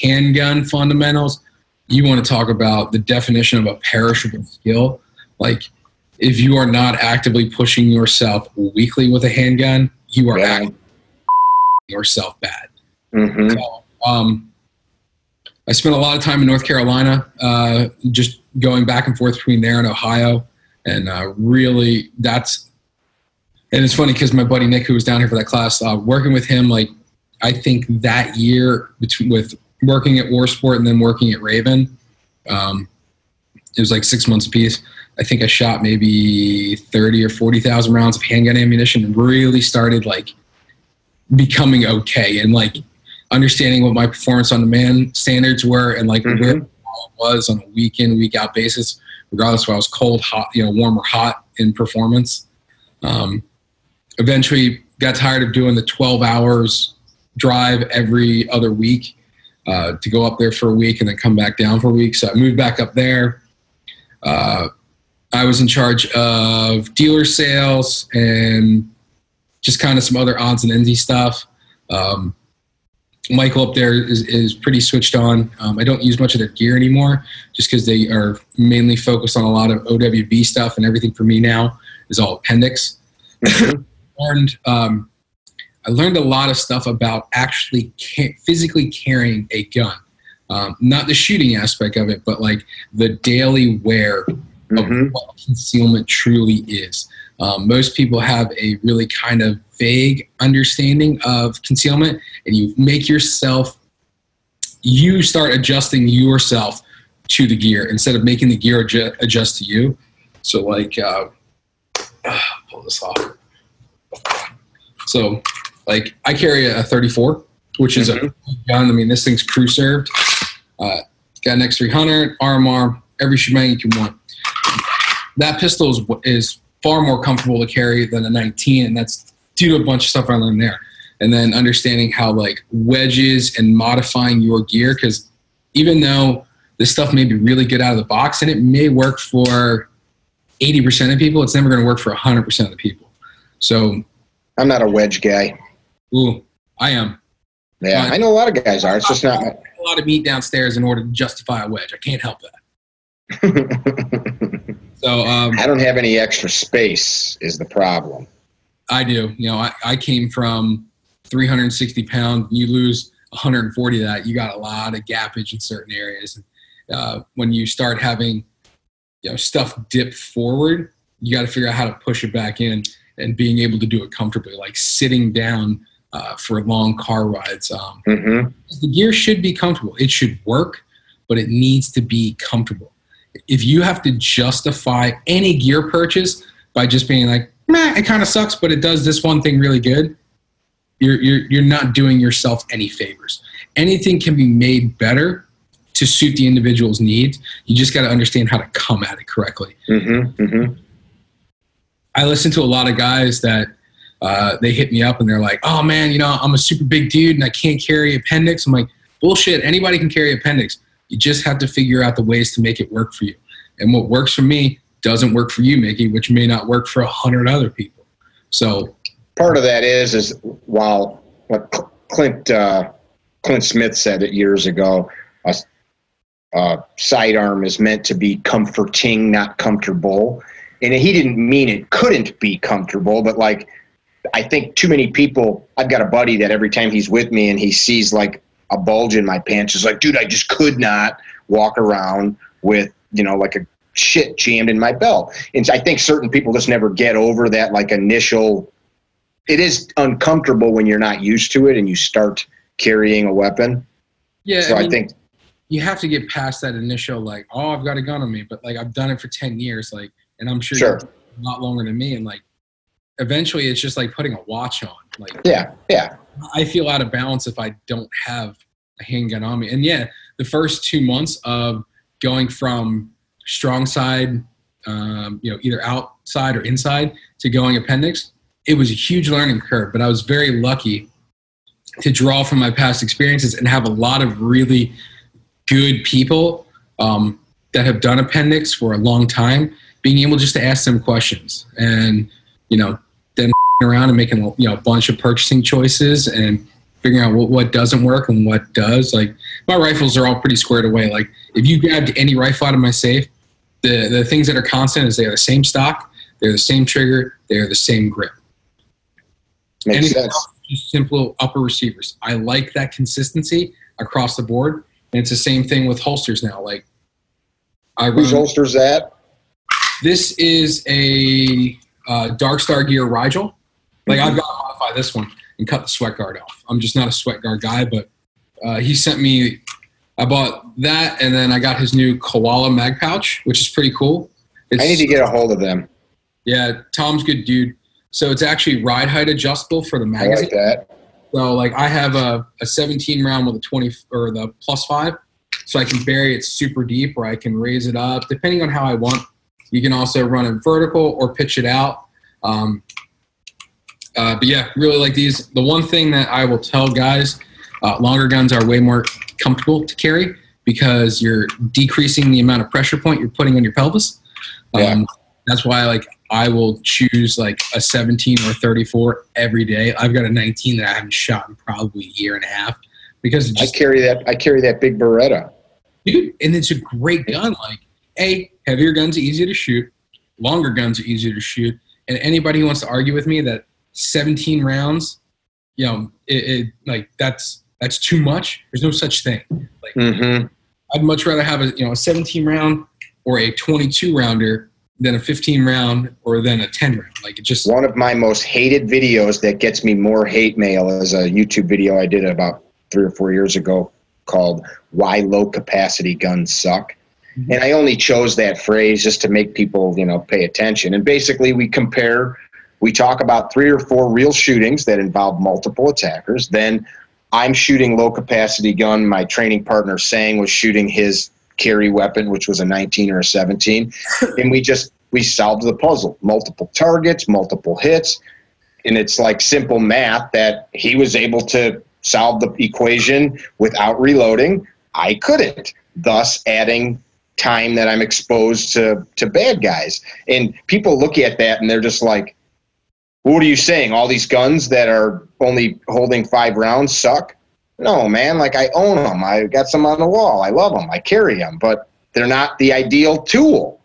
Handgun fundamentals, you want to talk about the definition of a perishable skill. Like, if you are not actively pushing yourself weekly with a handgun, you are acting yourself bad. So, I spent a lot of time in North Carolina, just going back and forth between there and Ohio. And really, and it's funny because my buddy Nick, who was down here for that class, working with him, like, I think that year with working at War Sport and then working at Raven, it was like 6 months apiece. I think I shot maybe 30 or 40,000 rounds of handgun ammunition and really started like becoming okay and like understanding what my performance on demand standards were and like where it was on a week in, week out basis, regardless if I was cold, hot, warm or hot in performance. Eventually got tired of doing the 12 hours drive every other week to go up there for a week and then come back down for a week. So I moved back up there. I was in charge of dealer sales and just kind of some other odds and ends stuff. Michael up there is pretty switched on. I don't use much of their gear anymore just because they are mainly focused on a lot of OWB stuff, and everything for me now is all appendix. I learned a lot of stuff about actually physically carrying a gun. Not the shooting aspect of it, but like the daily wear of what concealment truly is. Most people have a really kind of vague understanding of concealment, and you start adjusting yourself to the gear instead of making the gear adjust to you. So like, pull this off. So like I carry a 34, which is a gun. I mean, this thing's crew served. Got an X300, RMR, every shebang you can want. That pistol is far more comfortable to carry than a 19, and that's due to a bunch of stuff I learned there. and then understanding how like wedges and modifying your gear, because even though this stuff may be really good out of the box and it may work for 80% of people, it's never going to work for 100% of the people. So I'm not a wedge guy. Ooh, I am. Yeah, I know a lot of guys are. It's just not a lot of meat downstairs in order to justify a wedge. I can't help that. So I don't have any extra space is the problem. I do. You know, I came from 360 pounds. You lose 140 of that, you got a lot of gappage in certain areas. When you start having, you know, stuff dip forward, you got to figure out how to push it back in and being able to do it comfortably, like sitting down for long car rides. The gear should be comfortable. It should work, but it needs to be comfortable. If you have to justify any gear purchase by just being like, meh, it kind of sucks, but it does this one thing really good, you're not doing yourself any favors. Anything can be made better to suit the individual's needs. You just got to understand how to come at it correctly. I listen to a lot of guys that they hit me up and they're like, oh man, you know, I'm a super big dude and I can't carry appendix. I'm like, bullshit, anybody can carry appendix. You just have to figure out the ways to make it work for you. And what works for me doesn't work for you, Mickey, which may not work for 100 other people. So part of that is while what Clint Smith said it years ago, a sidearm is meant to be comforting, not comfortable. And he didn't mean it couldn't be comfortable, but like, I think too many people, I've got a buddy that every time he's with me and he sees like a bulge in my pants, is like, dude, I just could not walk around with, you know, like a shit jammed in my belt. And I think certain people just never get over that like initial, it is uncomfortable when you're not used to it and you start carrying a weapon. Yeah. So I think you have to get past that initial, like, oh, I've got a gun on me, but like, I've done it for 10 years. Like, and I'm sure you're a lot longer than me. And like, eventually it's just like putting a watch on. Like, yeah. I feel out of balance if I don't have a handgun on me. And yeah, the first 2 months of going from strong side, you know, either outside or inside to going appendix, it was a huge learning curve, but I was very lucky to draw from my past experiences and have a lot of really good people that have done appendix for a long time, being able just to ask them questions and, you know, then around and making, you know, a bunch of purchasing choices and figuring out what doesn't work and what does. Like, my rifles are all pretty squared away. Like, if you grabbed any rifle out of my safe, the things that are constant is they are the same stock, they're the same trigger, they're the same grip. Makes sense. Just simple upper receivers. I like that consistency across the board. And it's the same thing with holsters now. Like, whose holster's that? This is a Dark Star Gear Rigel. Like, I've got to modify this one and cut the sweat guard off. I'm just not a sweat guard guy, but he sent me, I bought that, and then I got his new Koala mag pouch, which is pretty cool. I need to get a hold of them. Yeah, Tom's good dude. So it's actually ride height adjustable for the magazine. I like that. So like, I have a 17 round with a 20 or the +5, so I can bury it super deep, or I can raise it up depending on how I want. You can also run it vertical or pitch it out. But yeah, really like these. The one thing that I will tell guys, longer guns are way more comfortable to carry because you're decreasing the amount of pressure point you're putting on your pelvis. That's why like I will choose like a 17 or 34 every day. I've got a 19 that I haven't shot in probably a year and a half because it just, I carry that big Beretta. Dude, and it's a great gun. Like, heavier guns are easier to shoot, longer guns are easier to shoot, and anybody who wants to argue with me that 17 rounds, you know, like that's too much. There's no such thing. Like, I'd much rather have a 17 round or a 22 rounder than a 15 round or than a 10 round. Like, it just, one of my most hated videos that gets me more hate mail is a YouTube video I did about 3 or 4 years ago called "Why Low Capacity Guns Suck." And I only chose that phrase just to make people, you know, pay attention. And basically we talk about 3 or 4 real shootings that involve multiple attackers. Then I'm shooting low capacity gun. My training partner Sang was shooting his carry weapon, which was a 19 or a 17. And we solved the puzzle. Multiple targets, multiple hits. And it's like simple math that he was able to solve the equation without reloading. I couldn't, thus adding time that I'm exposed to bad guys. And people look at that and they're just like, what are you saying? All these guns that are only holding 5 rounds suck? No, man. Like, I own them. I got some on the wall. I love them. I carry them, but they're not the ideal tool.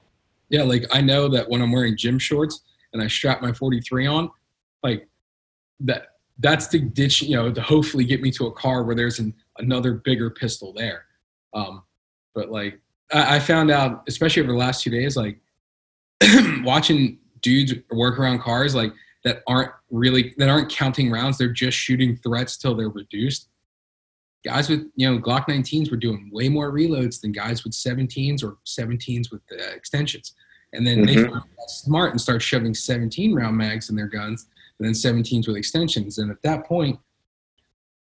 Yeah, like I know that when I'm wearing gym shorts and I strap my 43 on, like that's to ditch, to hopefully get me to a car where there's another bigger pistol there. But like I found out, especially over the last 2 days, like watching dudes work around cars like that aren't counting rounds. They're just shooting threats till they're reduced. Guys with, Glock 19s were doing way more reloads than guys with 17s or 17s with extensions. And then they got smart and start shoving 17-round mags in their guns and then 17s with extensions. And at that point,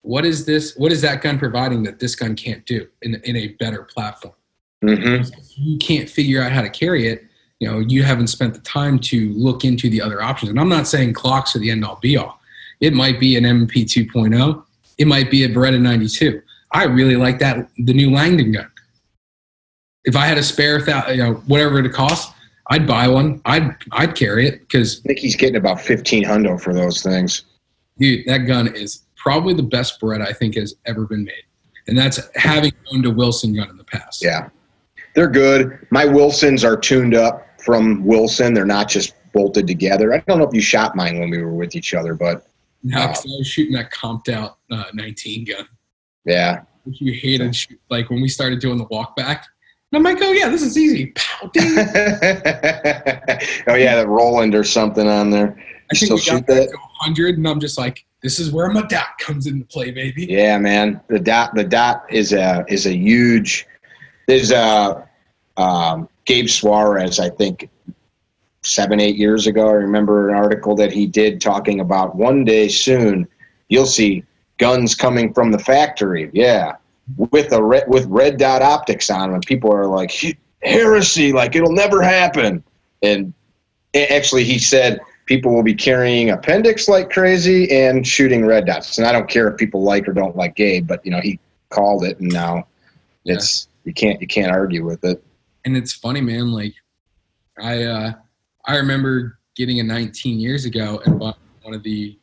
what is that gun providing that this gun can't do in a better platform? If you can't figure out how to carry it, you haven't spent the time to look into the other options. And I'm not saying Glocks are the end-all be-all. It might be an MP 2.0. It might be a Beretta 92. I really like the new Langdon gun. If I had a spare, whatever it costs, I'd buy one. I'd carry it because I think he's getting about $1,500 for those things. Dude, that gun is probably the best Beretta I think has ever been made, and that's having owned a Wilson gun in the past. Yeah, they're good. My Wilsons are tuned up from Wilson. They're not just bolted together. I don't know if you shot mine when we were with each other, but. No, because I was shooting that comped out 19 gun. Yeah. Which you hated, like when we started doing the walk back. And I'm like, oh yeah, this is easy. Pow, ding. Oh yeah, that Roland or something on there. I think we got that to 100, and I'm just like, this is where my dot comes into play, baby. Yeah, man. The dot is a huge. There's Gabe Suarez, I think. 7-8 years ago, I remember an article that he did talking about one day soon you'll see guns coming from the factory, with red dot optics on them, and people are like, heresy, like it'll never happen. And actually, he said people will be carrying appendix like crazy and shooting red dots. And I don't care if people like or don't like Gabe, but he called it, and now it's you can't argue with it. And it's funny, man. Like I remember getting a 19 years ago and bought one of the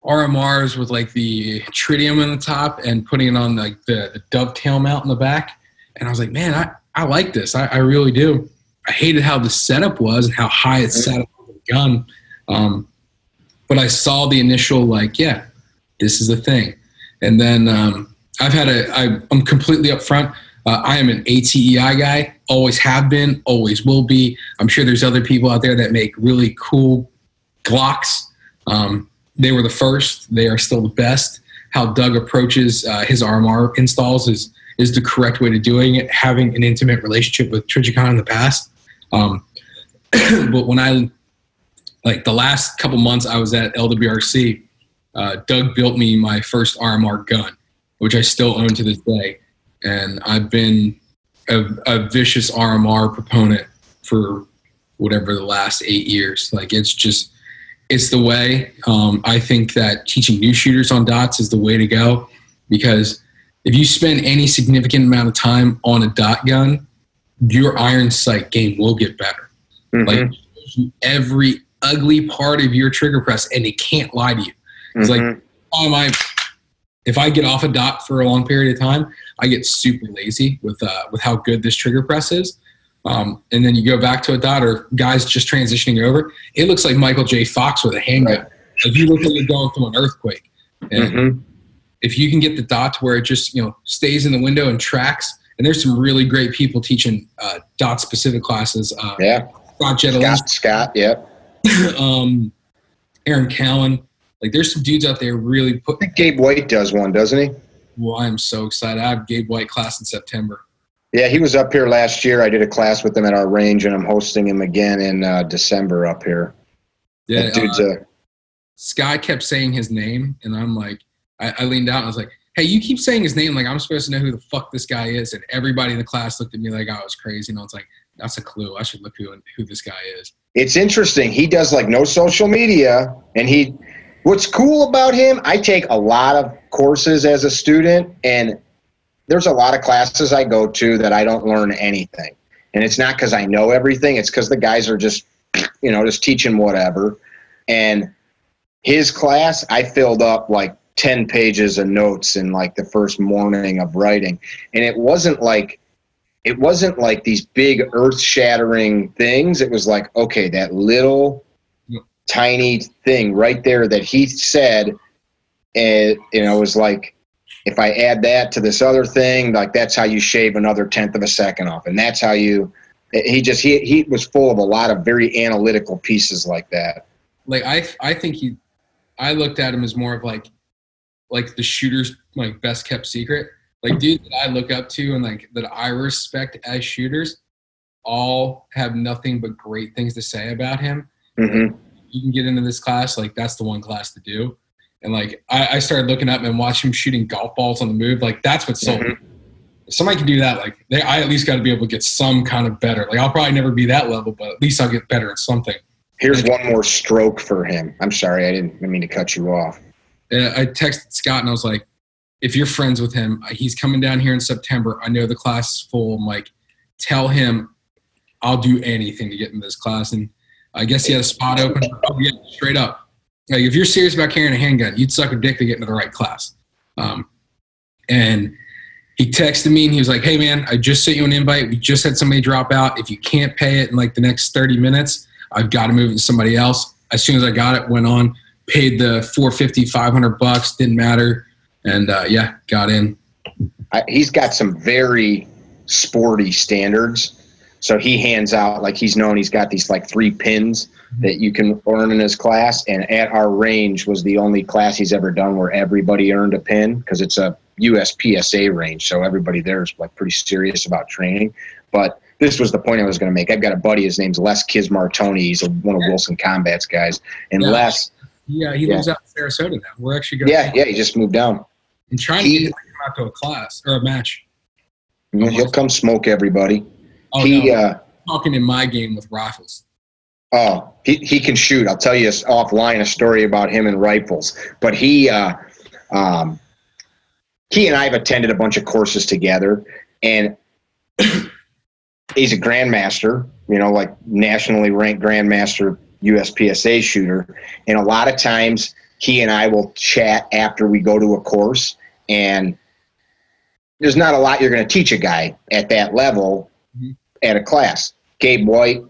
RMRs with like the tritium on the top and putting it on like the dovetail mount in the back. And I was like, man, I like this. I really do. I hated how the setup was and how high it sat up on the gun. But I saw the initial like, yeah, this is the thing. And then I'm completely upfront. I am an ATEI guy, always have been, always will be. I'm sure there's other people out there that make really cool Glocks. They were the first. They are still the best. How Doug approaches his RMR installs is the correct way to doing it, having an intimate relationship with Trijicon in the past. But when the last couple months I was at LWRC, Doug built me my first RMR gun, which I still own to this day. And I've been a vicious RMR proponent for whatever the last 8 years. Like it's the way. I think that teaching new shooters on dots is the way to go, because if you spend any significant amount of time on a dot gun, your iron sight game will get better. Like every ugly part of your trigger press, and it can't lie to you. It's like, if I get off a dot for a long period of time, I get super lazy with how good this trigger press is. And then you go back to a dot, or guys just transitioning over. It looks like Michael J. Fox with a handgun. Like you look like you're going through an earthquake. And if you can get the dot to where it just stays in the window and tracks, and there's some really great people teaching dot specific classes. Scott, yep. Aaron Cowan. Like there's some dudes out there really I think Gabe White does one, doesn't he? Well, I'm so excited. I have Gabe White class in September. Yeah, he was up here last year. I did a class with him at our range, and I'm hosting him again in December up here. Yeah, Sky kept saying his name, and I'm like, I leaned out and I was like, hey, you keep saying his name like I'm supposed to know who the fuck this guy is. And everybody in the class looked at me like I was crazy. And I was like, That's a clue. I should look who this guy is. It's interesting. He does like no social media, and what's cool about him, I take a lot of courses as a student, and there's a lot of classes I go to that I don't learn anything. And it's not because I know everything. It's because the guys are just, just teaching whatever. And his class, I filled up like 10 pages of notes in like the first morning of writing. And it wasn't like these big earth-shattering things. It was like, okay, that little tiny thing right there that he said, and it was like, if I add that to this other thing, like that's how you shave another 1/10 of a second off, and that's how he was full of a lot of very analytical pieces like that. Like I think I looked at him as more of like the shooter's like best kept secret. Like dudes that I look up to and like that I respect as shooters all have nothing but great things to say about him. Mm-hmm. You can get into this class, like that's the one class to do. And like I started looking up and watching him shooting golf balls on the move. Like that's what sold me. If somebody can do that, like I at least got to be able to get some kind of better. Like I'll probably never be that level, but at least I'll get better at something. Here's one more stroke for him. I'm sorry, I didn't mean to cut you off. I texted Scott and I was like, if you're friends with him, he's coming down here in September. I know the class is full. I'm like, tell him I'll do anything to get into this class. And I guess he had a spot open. Oh, yeah, straight up. Like, if you're serious about carrying a handgun, you'd suck a dick to get into the right class. And he texted me and he was like, hey, man, I just sent you an invite. We just had somebody drop out. If you can't pay it in like the next 30 minutes, I've got to move it to somebody else. As soon as I got it, went on, paid the $450, $500, didn't matter. And, yeah, got in. He's got some very sporty standards. So he hands out, like he's got these like 3 pins that you can earn in his class. And at our range was the only class he's ever done where everybody earned a pin, because it's a USPSA range. So everybody there is like pretty serious about training. But this was the point I was going to make. I've got a buddy, his name's Les Kismartoni. He's one of Wilson Combat's guys. And yeah. Les. Yeah, he lives out in Sarasota now. We're actually going Yeah, he just moved down. I'm trying to get him out to a class or a match. He'll come smoke everybody. Oh, no. Talking in my game with rifles. Oh, he can shoot. I'll tell you offline a story about him and rifles. But he and I have attended a bunch of courses together, and he's a grandmaster, like nationally ranked grandmaster USPSA shooter. And a lot of times he and I will chat after we go to a course, and there's not a lot you're going to teach a guy at that level at a class. Gabe White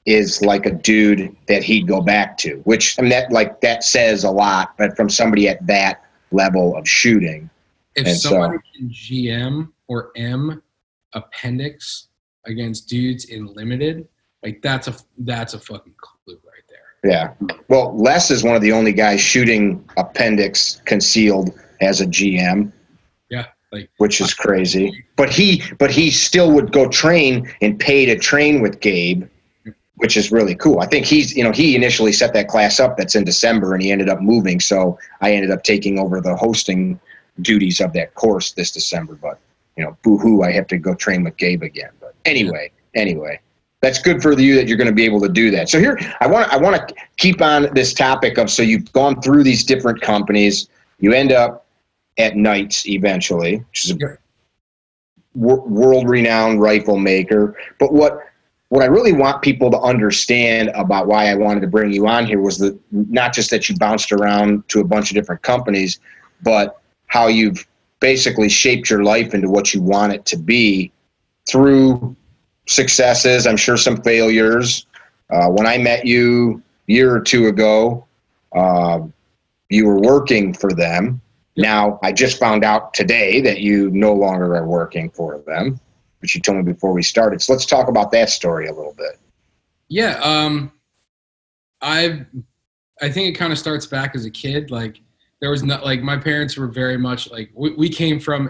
is like a dude that he'd go back to, which that says a lot, but from somebody at that level of shooting. If somebody can GM or M appendix against dudes in limited, like that's a fucking clue right there. Yeah. Well, Les is one of the only guys shooting appendix concealed as a GM. Yeah. Which is crazy. But he still would go train and pay to train with Gabe, which is really cool. I think he initially set that class up that's in December, and he ended up moving. So I ended up taking over the hosting duties of that course this December. But, boo-hoo, I have to go train with Gabe again. But anyway, that's good for you that you're going to be able to do that. So here, I want to keep on this topic of, so you've gone through these different companies. You end up at Knights eventually, which is a world-renowned rifle maker. But what I really want people to understand about why I wanted to bring you on here was not just that you bounced around to a bunch of different companies, but how you've basically shaped your life into what you want it to be through successes, I'm sure some failures. When I met you a year or two ago, you were working for them. Now, I just found out today that you no longer are working for them, which you told me before we started. So let's talk about that story a little bit. Yeah, I think it kind of starts back as a kid. Like, there was not, like, my parents were very much like, we came from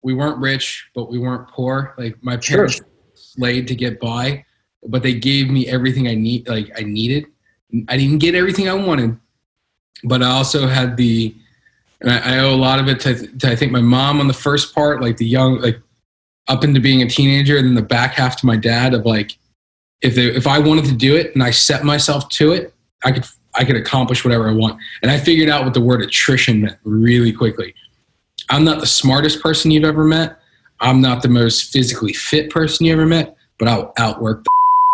we weren't rich, but we weren't poor. Like, my parents slaved to get by, but they gave me everything I needed. I didn't get everything I wanted, but I also had and I owe a lot of it to I think my mom on the first part, like the young, like up into being a teenager, and then the back half to my dad of like, if I wanted to do it and I set myself to it, I could accomplish whatever I want. And I figured out what the word attrition meant really quickly. I'm not the smartest person you've ever met. I'm not the most physically fit person you ever met, but I'll outwork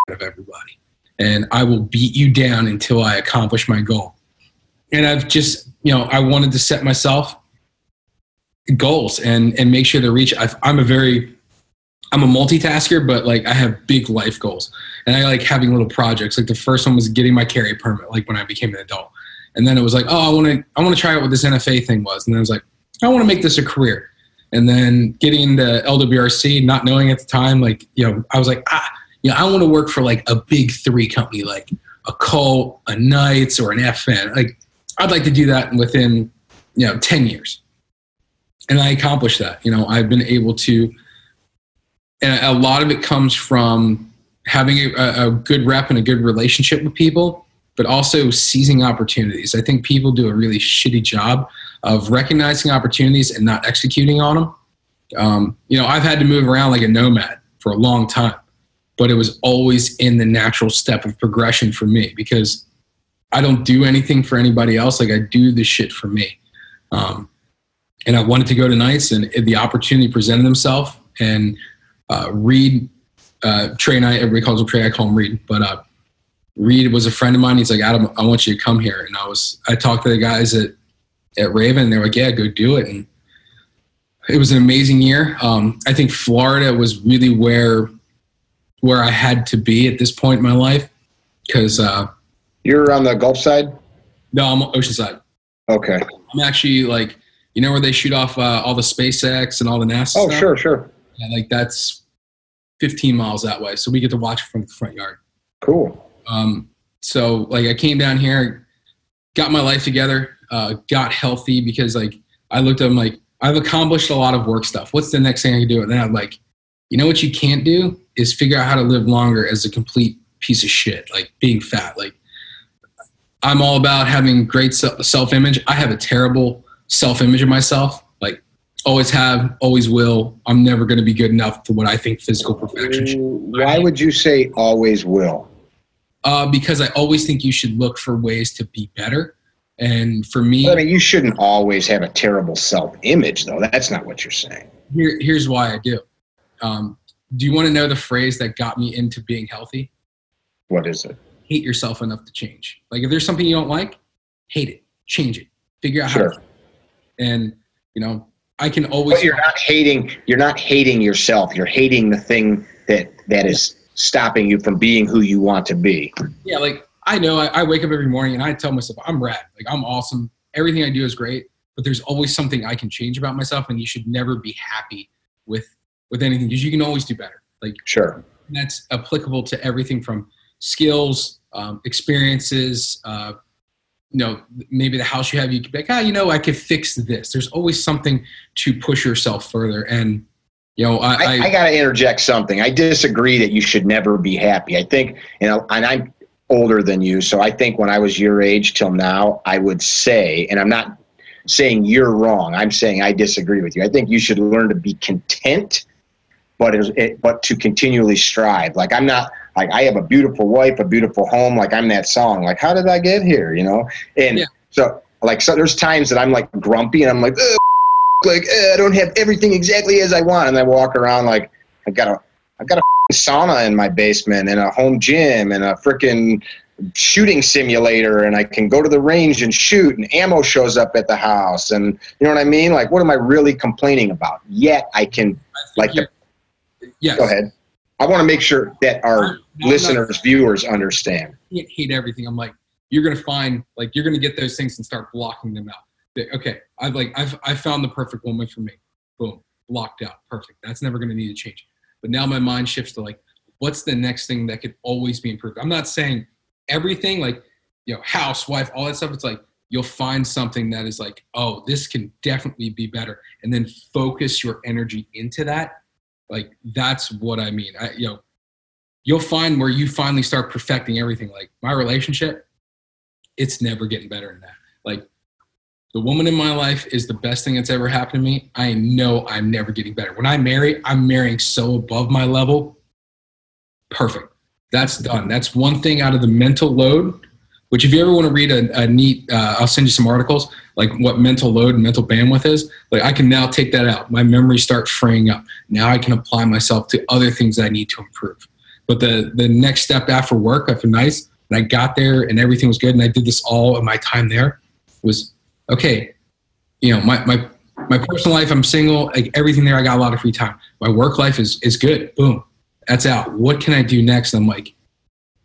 the of everybody. And I will beat you down until I accomplish my goal. And I've just, I wanted to set myself goals and make sure to reach. I'm a multitasker, but like I have big life goals, and I like having little projects. Like the first one was getting my carry permit, like when I became an adult. And then it was like, oh, I want to try out what this NFA thing was. And then I was like, I want to make this a career. And then getting into LWRC, not knowing at the time, like, I was like, I want to work for like a big 3 company, like a Colt, a Knights, or an FN. Like I'd like to do that within, 10 years. And I accomplished that. I've been able to, and a lot of it comes from having a good rep and a good relationship with people, but also seizing opportunities. I think people do a really shitty job of recognizing opportunities and not executing on them. I've had to move around like a nomad for a long time, but it was always in the natural step of progression for me because I don't do anything for anybody else. Like I do this shit for me. And I wanted to go to Knights, and the opportunity presented themselves. And Reed, Trey and I, everybody calls him Trey, I call him Reed. But Reed was a friend of mine. He's like, Adam, I want you to come here. And I talked to the guys at Raven, and they were like, yeah, go do it. And it was an amazing year. I think Florida was really where I had to be at this point in my life because you're on the Gulf side? No, I'm on Oceanside. Okay. I'm actually like, where they shoot off all the SpaceX and all the NASA stuff? Oh, sure. Yeah, like that's 15 miles that way. So we get to watch from the front yard. Cool. So like I came down here, got my life together, got healthy because like I looked at them like I've accomplished a lot of work stuff. What's the next thing I can do? And then I'm like, what you can't do is figure out how to live longer as a complete piece of shit, like being fat. Like I'm all about having great self-image. I have a terrible self-image of myself. Like always have, always will. I'm never going to be good enough for what I think physical perfection should. Why would you say always will? Because I always think you should look for ways to be better. And for me, I mean, you shouldn't always have a terrible self-image, though. That's not what you're saying. Here's why I do. Do you want to know the phrase that got me into being healthy? What is it? Hate yourself enough to change. Like if there's something you don't like, hate it, change it, figure out how to. And I can always. But you're not hating yourself. You're hating the thing that is stopping you from being who you want to be. Yeah, like I know I wake up every morning and I tell myself I'm rad. Like I'm awesome. Everything I do is great. But there's always something I can change about myself, and you should never be happy with anything because you can always do better. Like sure. And that's applicable to everything from skills, experiences, maybe the house you have, you could be like, I could fix this. There's always something to push yourself further. And, I got to interject something. I disagree that you should never be happy. I think, and I'm older than you, so I think when I was your age till now, I would say, and I'm not saying you're wrong, I'm saying I disagree with you. I think you should learn to be content, but to continually strive. Like I'm not, like I have a beautiful wife, a beautiful home. Like I'm that song. Like how did I get here? And yeah. So there's times that I'm like grumpy and I'm like, I don't have everything exactly as I want. And I walk around like I've got a sauna in my basement and a home gym and a freaking shooting simulator, and I can go to the range and shoot, and ammo shows up at the house, and you know what I mean? Like what am I really complaining about? Yet I can yes. Go ahead. I want to make sure that our listeners, viewers understand. I can't hate everything. I'm like, you're going to find, like, you're going to get those things and start blocking them out. Okay, I've found the perfect woman for me. Boom, blocked out. Perfect. That's never going to need to change. But now my mind shifts to like, what's the next thing that could always be improved? I'm not saying everything, like, house, wife, all that stuff. It's like, you'll find something that is like, oh, this can definitely be better. And then focus your energy into that. Like, that's what I mean. You'll find where you finally start perfecting everything. Like my relationship, it's never getting better than that. Like the woman in my life is the best thing that's ever happened to me. I know I'm never getting better. When I marry, I'm marrying so above my level. Perfect. That's done. That's one thing out of the mental load, which if you ever want to read a neat, I'll send you some articles, like what mental load and mental bandwidth is. Like I can now take that out. My memory starts freeing up. Now I can apply myself to other things I need to improve. But the next step after work, after Knights, and I got there and everything was good and I did this all in my time there, was, okay, you know, my personal life, I'm single, like everything there, I got a lot of free time. My work life is good. Boom. That's out. What can I do next? And I'm like,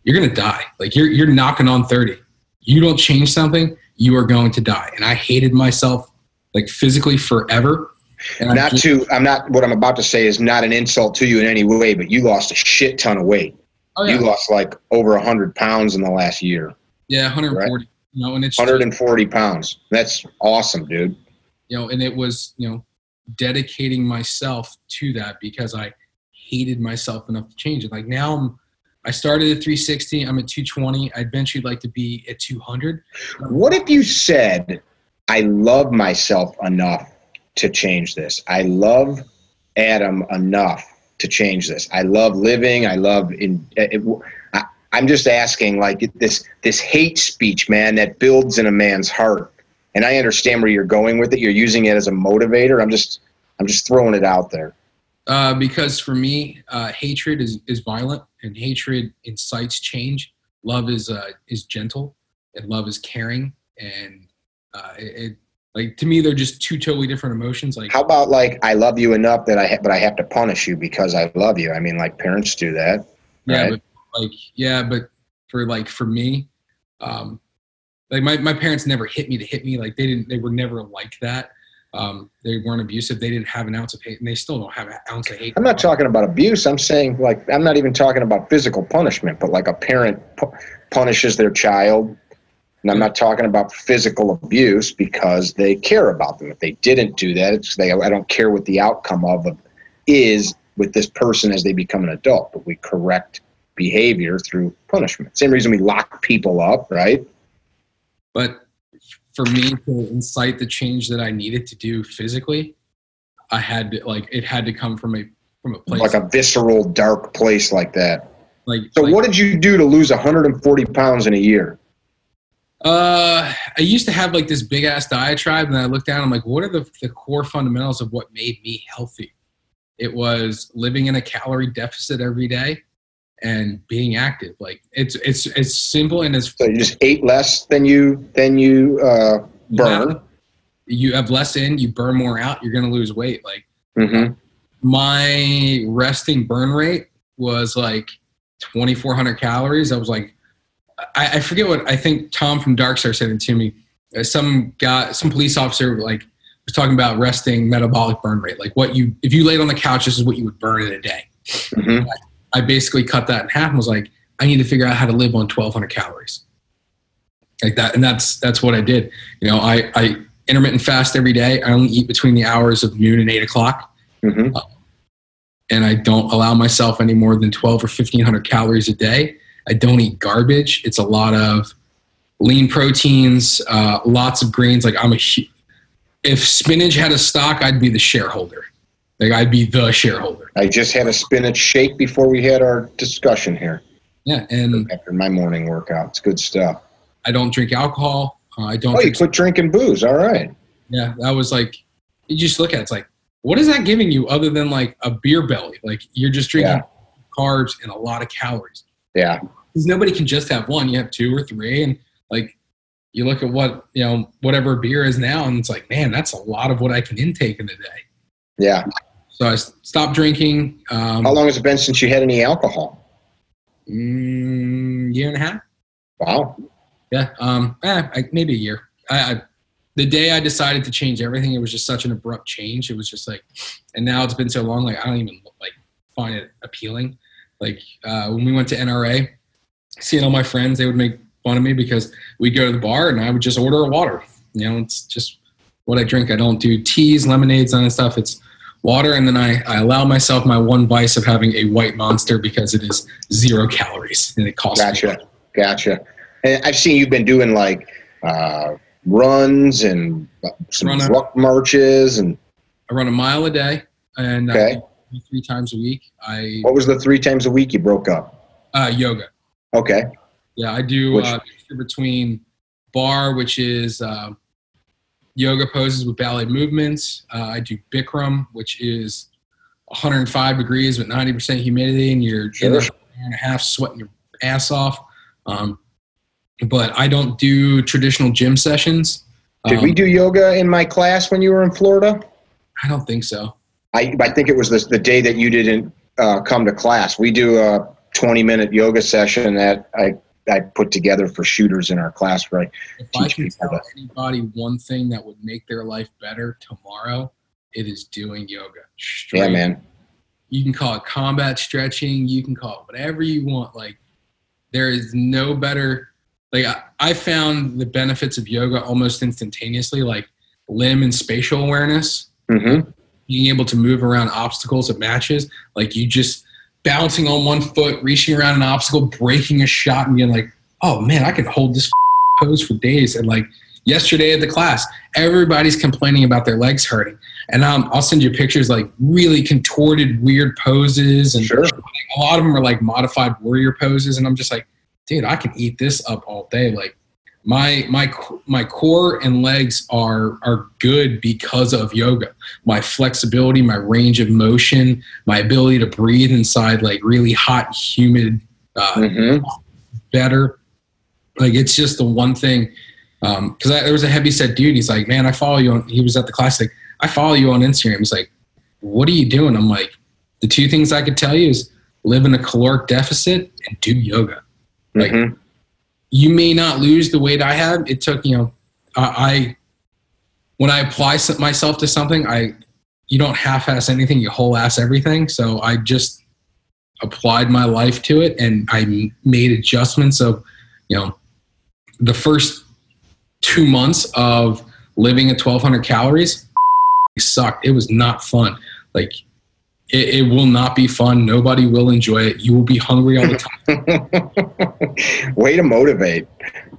you're going to die. Like you're knocking on 30. You don't change something, you are going to die. And I hated myself like physically forever. And I'm not, what I'm about to say is not an insult to you in any way, but you lost a shit ton of weight. Oh, yeah. You lost like over 100 pounds in the last year. Yeah, 140. Right? You know, and it's 140 pounds. That's awesome, dude. You know, and it was, you know, dedicating myself to that because I hated myself enough to change it. Like now I started at 360. I'm at 220. I'd eventually like to be at 200. What if you said, I love myself enough to change this? I love Adam enough to change this. I love living. I love I'm just asking, like this hate speech, man, that builds in a man's heart. And I understand where you're going with it. You're using it as a motivator. I'm just throwing it out there. Because for me, hatred is violent, and hatred incites change. Love is gentle, and love is caring. And like to me, they're just two totally different emotions. Like, how about like I love you enough that but I have to punish you because I love you? I mean, like parents do that. Right? Yeah, but for me, like my parents never hit me to hit me. Like they were never like that. They weren't abusive. They didn't have an ounce of hate, and they still don't have an ounce of hate. I'm not talking about abuse. I'm saying, like, I'm not even talking about physical punishment, but like a parent punishes their child. And I'm not talking about physical abuse because they care about them. If they didn't do that, I don't care what the outcome of it is with this person as they become an adult, but we correct behavior through punishment. Same reason we lock people up, right? But for me to incite the change that I needed to do physically, I had to, like, it had to come from a place like a visceral, dark place like that. So what did you do to lose 140 pounds in a year? I used to have like this big ass diatribe, and I looked down. I'm like, what are the core fundamentals of what made me healthy? It was living in a calorie deficit every day and being active. Like it's simple and it's. So you just ate less than you burn. You have less in, you burn more out. You're gonna lose weight. Like my resting burn rate was like 2,400 calories. I was like. I forget what I think Tom from Darkstar said it to me. Some police officer like was talking about resting metabolic burn rate. Like if you laid on the couch, this is what you would burn in a day. I basically cut that in half and was like, I need to figure out how to live on 1,200 calories. Like that. And that's what I did. You know, I intermittent fast every day. I only eat between the hours of noon and 8 o'clock. And I don't allow myself any more than 1,200 or 1,500 calories a day. I don't eat garbage. It's a lot of lean proteins, lots of grains. Like if spinach had a stock, I'd be the shareholder. Like I'd be the shareholder. I just had a spinach shake before we had our discussion here. Yeah, and after my morning workout, it's good stuff. I don't drink alcohol. I don't. Oh, you quit drinking booze. All right. Yeah, that was like you just look at it, it's like, what is that giving you other than like a beer belly? Like you're just drinking carbs and a lot of calories. Yeah. Because nobody can just have one. You have 2 or 3, and like you look at what whatever beer is now, and it's like, man, that's a lot of what I can intake in a day. Yeah. So I stopped drinking. How long has it been since you had any alcohol? Year and a half. Wow. Yeah. Maybe a year. The day I decided to change everything, it was just such an abrupt change. It was just like, and now it's been so long, like I don't even like find it appealing. Like when we went to NRA. Seeing all my friends, they would make fun of me because we'd go to the bar and I would just order a water. You know, it's just what I drink. I don't do teas, lemonades, none of that stuff. It's water. And then I allow myself my one vice of having a white Monster because it is 0 calories and it costs me. Gotcha. And I've seen you've been doing like runs and some ruck marches, and I run a mile a day, and I do 3 times a week. What was the 3 times a week you broke up? Yoga. Okay. Yeah, I do between bar, which is yoga poses with ballet movements. I do Bikram, which is 105 degrees with 90% humidity, and you're in there for an hour and a half sweating your ass off. But I don't do traditional gym sessions. Did we do yoga in my class when you were in Florida? I don't think so. I think it was the day that you didn't come to class. We do a 20-minute yoga session that I put together for shooters in our class, where if I can tell anybody one thing that would make their life better tomorrow, it is doing yoga. Straight. Yeah, man. You can call it combat stretching. You can call it whatever you want. Like, there is no better. Like, I found the benefits of yoga almost instantaneously, like limb and spatial awareness, being able to move around obstacles at matches. Like, you just bouncing on one foot, reaching around an obstacle, breaking a shot, and being like, oh man, I can hold this pose for days. And like yesterday at the class, everybody's complaining about their legs hurting. And I'll send you pictures, like really contorted, weird poses. And a lot of them are like modified warrior poses. And I'm just like, dude, I can eat this up all day. Like my core and legs are good because of yoga. My flexibility, my range of motion, my ability to breathe inside like really hot, humid, better. Like, it's just the one thing. Because there was a heavyset dude. He's like, man, I follow you on. He was at the class. Like, I follow you on Instagram. He's like, what are you doing? I'm like, the 2 things I could tell you is live in a caloric deficit and do yoga. Like, you may not lose the weight I have. It took, when I apply myself to something, you don't half-ass anything, you whole-ass everything. So I just applied my life to it, and I made adjustments of, the first 2 months of living at 1,200 calories sucked. It was not fun. Like, it will not be fun. Nobody will enjoy it. You will be hungry all the time. Way to motivate.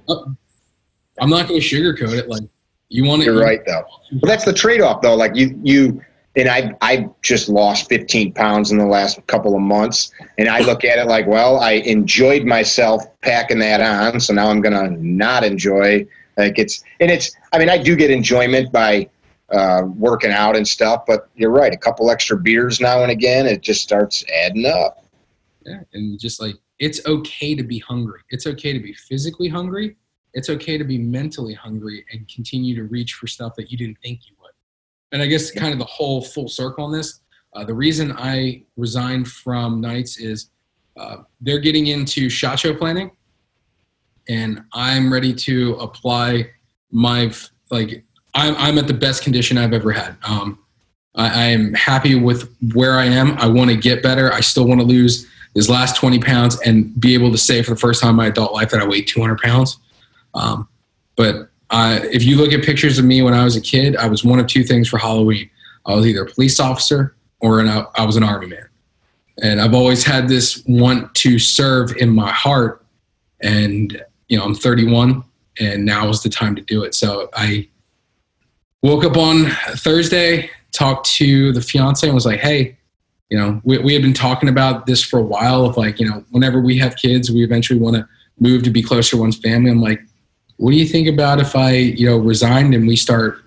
I'm not going to sugarcoat it. Like, you want to. You're right, though. Well, that's the trade-off, though. Like, you and I just lost 15 pounds in the last couple of months, and I look at it like, well, I enjoyed myself packing that on, so now I'm going to not enjoy. Like, I do get enjoyment by working out and stuff, but you're right, a couple extra beers now and again, it just starts adding up. Yeah, and just like, it's okay to be hungry. It's okay to be physically hungry. It's okay to be mentally hungry and continue to reach for stuff that you didn't think you would. And I guess kind of the whole full circle on this, the reason I resigned from Knights is they're getting into SHOT Show planning, and I'm ready to apply my, like, I'm at the best condition I've ever had. I am happy with where I am. I want to get better. I still want to lose this last 20 pounds and be able to say for the first time in my adult life that I weighed 200 pounds. But if you look at pictures of me when I was a kid, I was one of 2 things for Halloween. I was either a police officer or I was an army man. And I've always had this want to serve in my heart. And, I'm 31, and now is the time to do it. So I woke up on Thursday, talked to the fiance, and was like, hey, we had been talking about this for a while of like, whenever we have kids, we eventually want to move to be closer to one's family. I'm like, what do you think about if I, resigned and we start,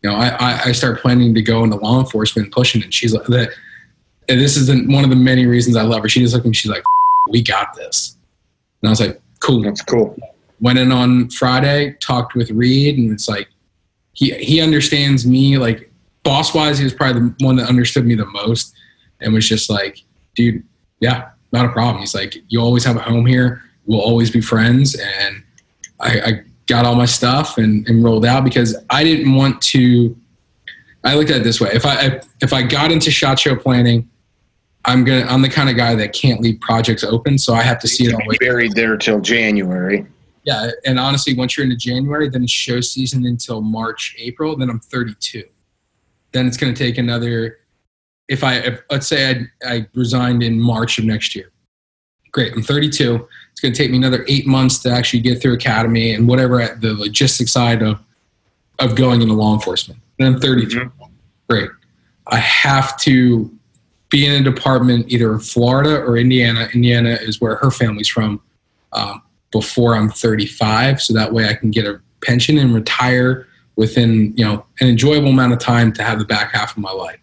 I start planning to go into law enforcement and pushing it. And she's like, and this is one of the many reasons I love her. She just looked at me, she's like, we got this. And I was like, cool. That's cool. Went in on Friday, talked with Reed, and it's like, he understands me. Like, boss-wise, he was probably the one that understood me the most and was just like, dude, yeah, not a problem. He's like, you always have a home here. We'll always be friends. And I got all my stuff and rolled out because I didn't want to. I looked at it this way. If I got into SHOT Show planning, I'm the kind of guy that can't leave projects open, so I have to see it all. Buried there till January. Yeah, and honestly, once you're into January, then it's show season until March, April. Then I'm 32. Then it's going to take another. If let's say I resigned in March of next year, great. I'm 32. It's going to take me another 8 months to actually get through academy and whatever the logistics side of of going into law enforcement. And I'm 33. Mm-hmm. Great. I have to be in a department either in Florida or Indiana. Indiana is where her family's from, before I'm 35. So that way I can get a pension and retire within, an enjoyable amount of time to have the back half of my life.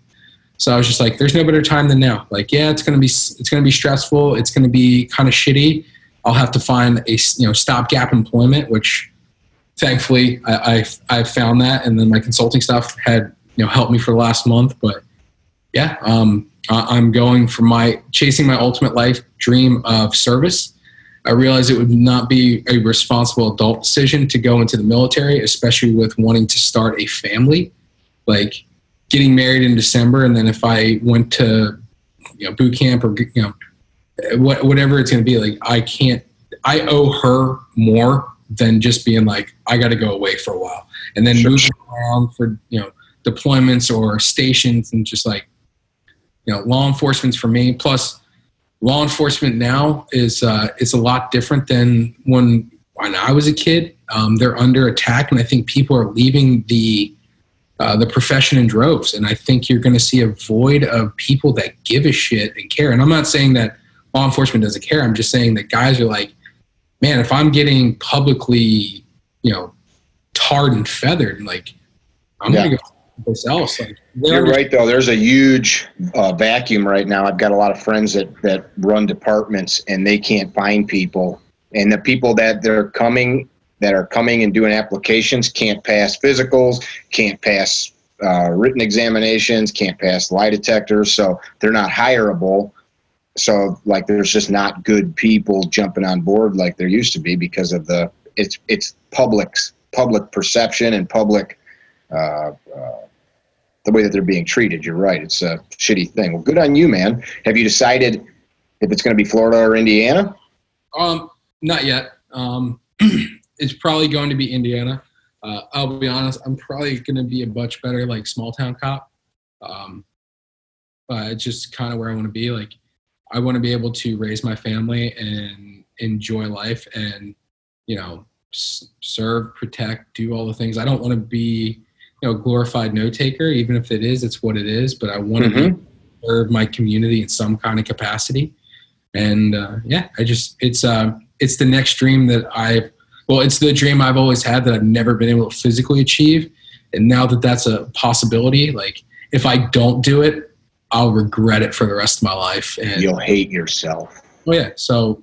So I was just like, there's no better time than now. Like, yeah, it's going to be stressful. It's going to be kind of shitty. I'll have to find a, stopgap employment, which thankfully I found that. And then my consulting stuff had, helped me for the last month. But yeah, I'm going for chasing my ultimate life dream of service. I realized it would not be a responsible adult decision to go into the military, especially with wanting to start a family. Like getting married in December, and then if I went to boot camp or whatever it's going to be, like I owe her more than just being like, I got to go away for a while and then moving around for deployments or stations, and just like law enforcement's for me. Plus, law enforcement now is a lot different than when I was a kid. They're under attack, and I think people are leaving the profession in droves. And I think you're going to see a void of people that give a shit and care. And I'm not saying that law enforcement doesn't care. I'm just saying that guys are like, man, if I'm getting publicly, tarred and feathered, like I'm going to go someplace else. Like, you're right, though. There's a huge vacuum right now. I've got a lot of friends that run departments, and they can't find people. And the people that are coming and doing applications can't pass physicals, can't pass written examinations, can't pass lie detectors, so they're not hireable. So, like, there's just not good people jumping on board like there used to be because of it's public perception and public the way that they're being treated. You're right. It's a shitty thing. Well, good on you, man. Have you decided if it's going to be Florida or Indiana? Not yet. It's probably going to be Indiana. I'll be honest. I'm probably going to be a much better like small town cop. It's just kind of where I want to be. Like, I want to be able to raise my family and enjoy life and, serve, protect, do all the things. I don't want to be, a glorified note taker, even if it's what it is, but I want to serve my community in some kind of capacity. And it's the next dream that it's the dream I've always had that I've never been able to physically achieve. And now that that's a possibility, like if I don't do it, I'll regret it for the rest of my life. And you'll hate yourself. Oh yeah. So,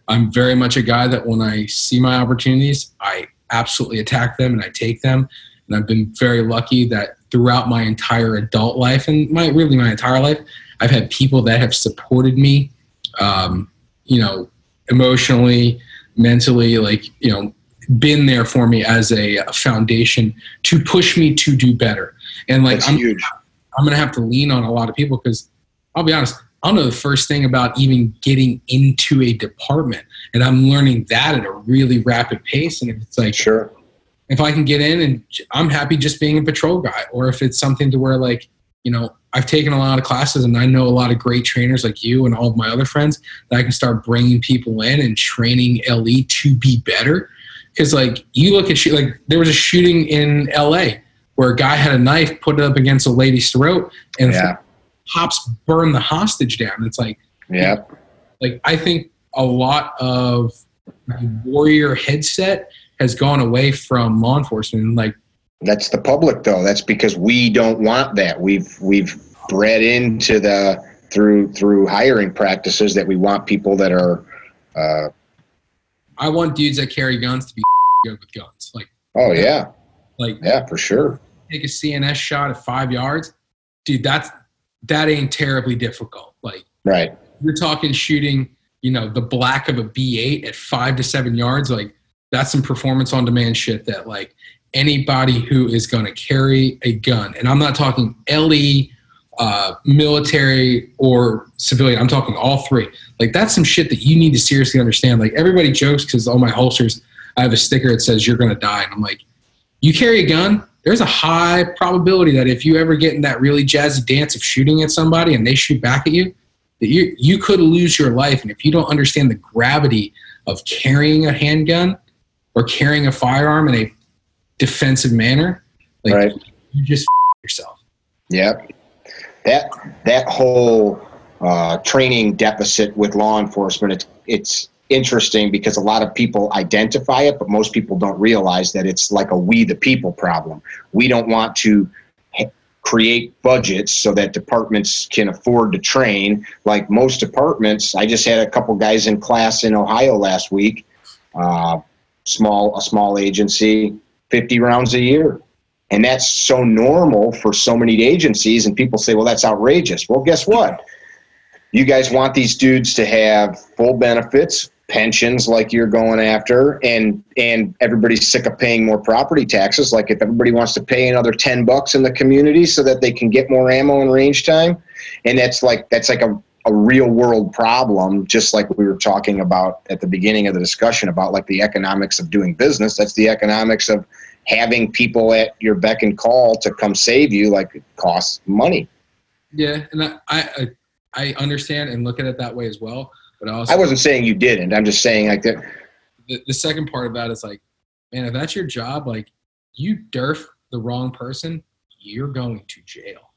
I'm very much a guy that when I see my opportunities, I absolutely attack them and I take them. And I've been very lucky that throughout my entire adult life and my entire life, I've had people that have supported me, emotionally, mentally, been there for me as a foundation to push me to do better. And that's huge. I'm going to have to lean on a lot of people because I'll be honest, I don't know the first thing about even getting into a department, and I'm learning that at a really rapid pace. And if it's like, sure, if I can get in and I'm happy just being a patrol guy, or if it's something to where I've taken a lot of classes and I know a lot of great trainers like you and all of my other friends that I can start bringing people in and training LE to be better. Because you look at there was a shooting in LA where a guy had a knife, put it up against a lady's throat, and cops burned the hostage down. It's I think a lot of the warrior headset has gone away from law enforcement. That's the public, though. That's because we don't want that. We've bred into through hiring practices that we want people that are. I want dudes that carry guns to be good with guns. Oh yeah, yeah, for sure. Take a CNS shot at 5 yards, dude. That ain't terribly difficult. Right. You're talking shooting, the black of a B8 at 5 to 7 yards. That's some performance on demand shit that anybody who is going to carry a gun, and I'm not talking LE, military or civilian, I'm talking all three. That's some shit that you need to seriously understand. Everybody jokes because all my holsters, I have a sticker that says you're going to die. And I'm like, you carry a gun, there's a high probability that if you ever get in that really jazzy dance of shooting at somebody and they shoot back at you, that you could lose your life. And if you don't understand the gravity of carrying a handgun or carrying a firearm in defensive manner, like right. you just yourself. Yep. That whole training deficit with law enforcement, it's interesting because a lot of people identify it, but most people don't realize that it's like a we the people problem. We don't want to create budgets so that departments can afford to train. Like most departments, I just had a couple guys in class in Ohio last week, a small agency, 50 rounds a year. And that's so normal for so many agencies, and people say, well, that's outrageous. Well, guess what? You guys want these dudes to have full benefits, pensions like you're going after, and everybody's sick of paying more property taxes. Like if everybody wants to pay another $10 in the community so that they can get more ammo and range time, and that's like a real world problem, just like we were talking about at the beginning of the discussion about like the economics of doing business. That's the economics of having people at your beck and call to come save you. Like it costs money. Yeah, and I understand and look at it that way as well. But I wasn't saying you didn't. I'm just saying like that. The second part of that is like, man, if that's your job, like you derf the wrong person, you're going to jail.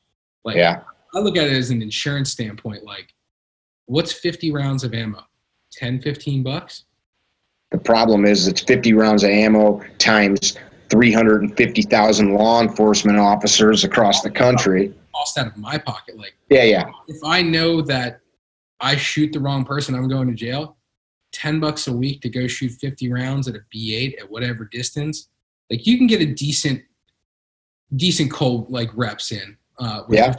Like, yeah. I look at it as an insurance standpoint. Like, what's 50 rounds of ammo? $10-15? The problem is it's 50 rounds of ammo times 350,000 law enforcement officers across the country. Cost out of my pocket. Like, yeah. If I know that I shoot the wrong person, I'm going to jail. $10 a week to go shoot 50 rounds at a B8 at whatever distance. Like you can get a decent cold like reps in. Yeah.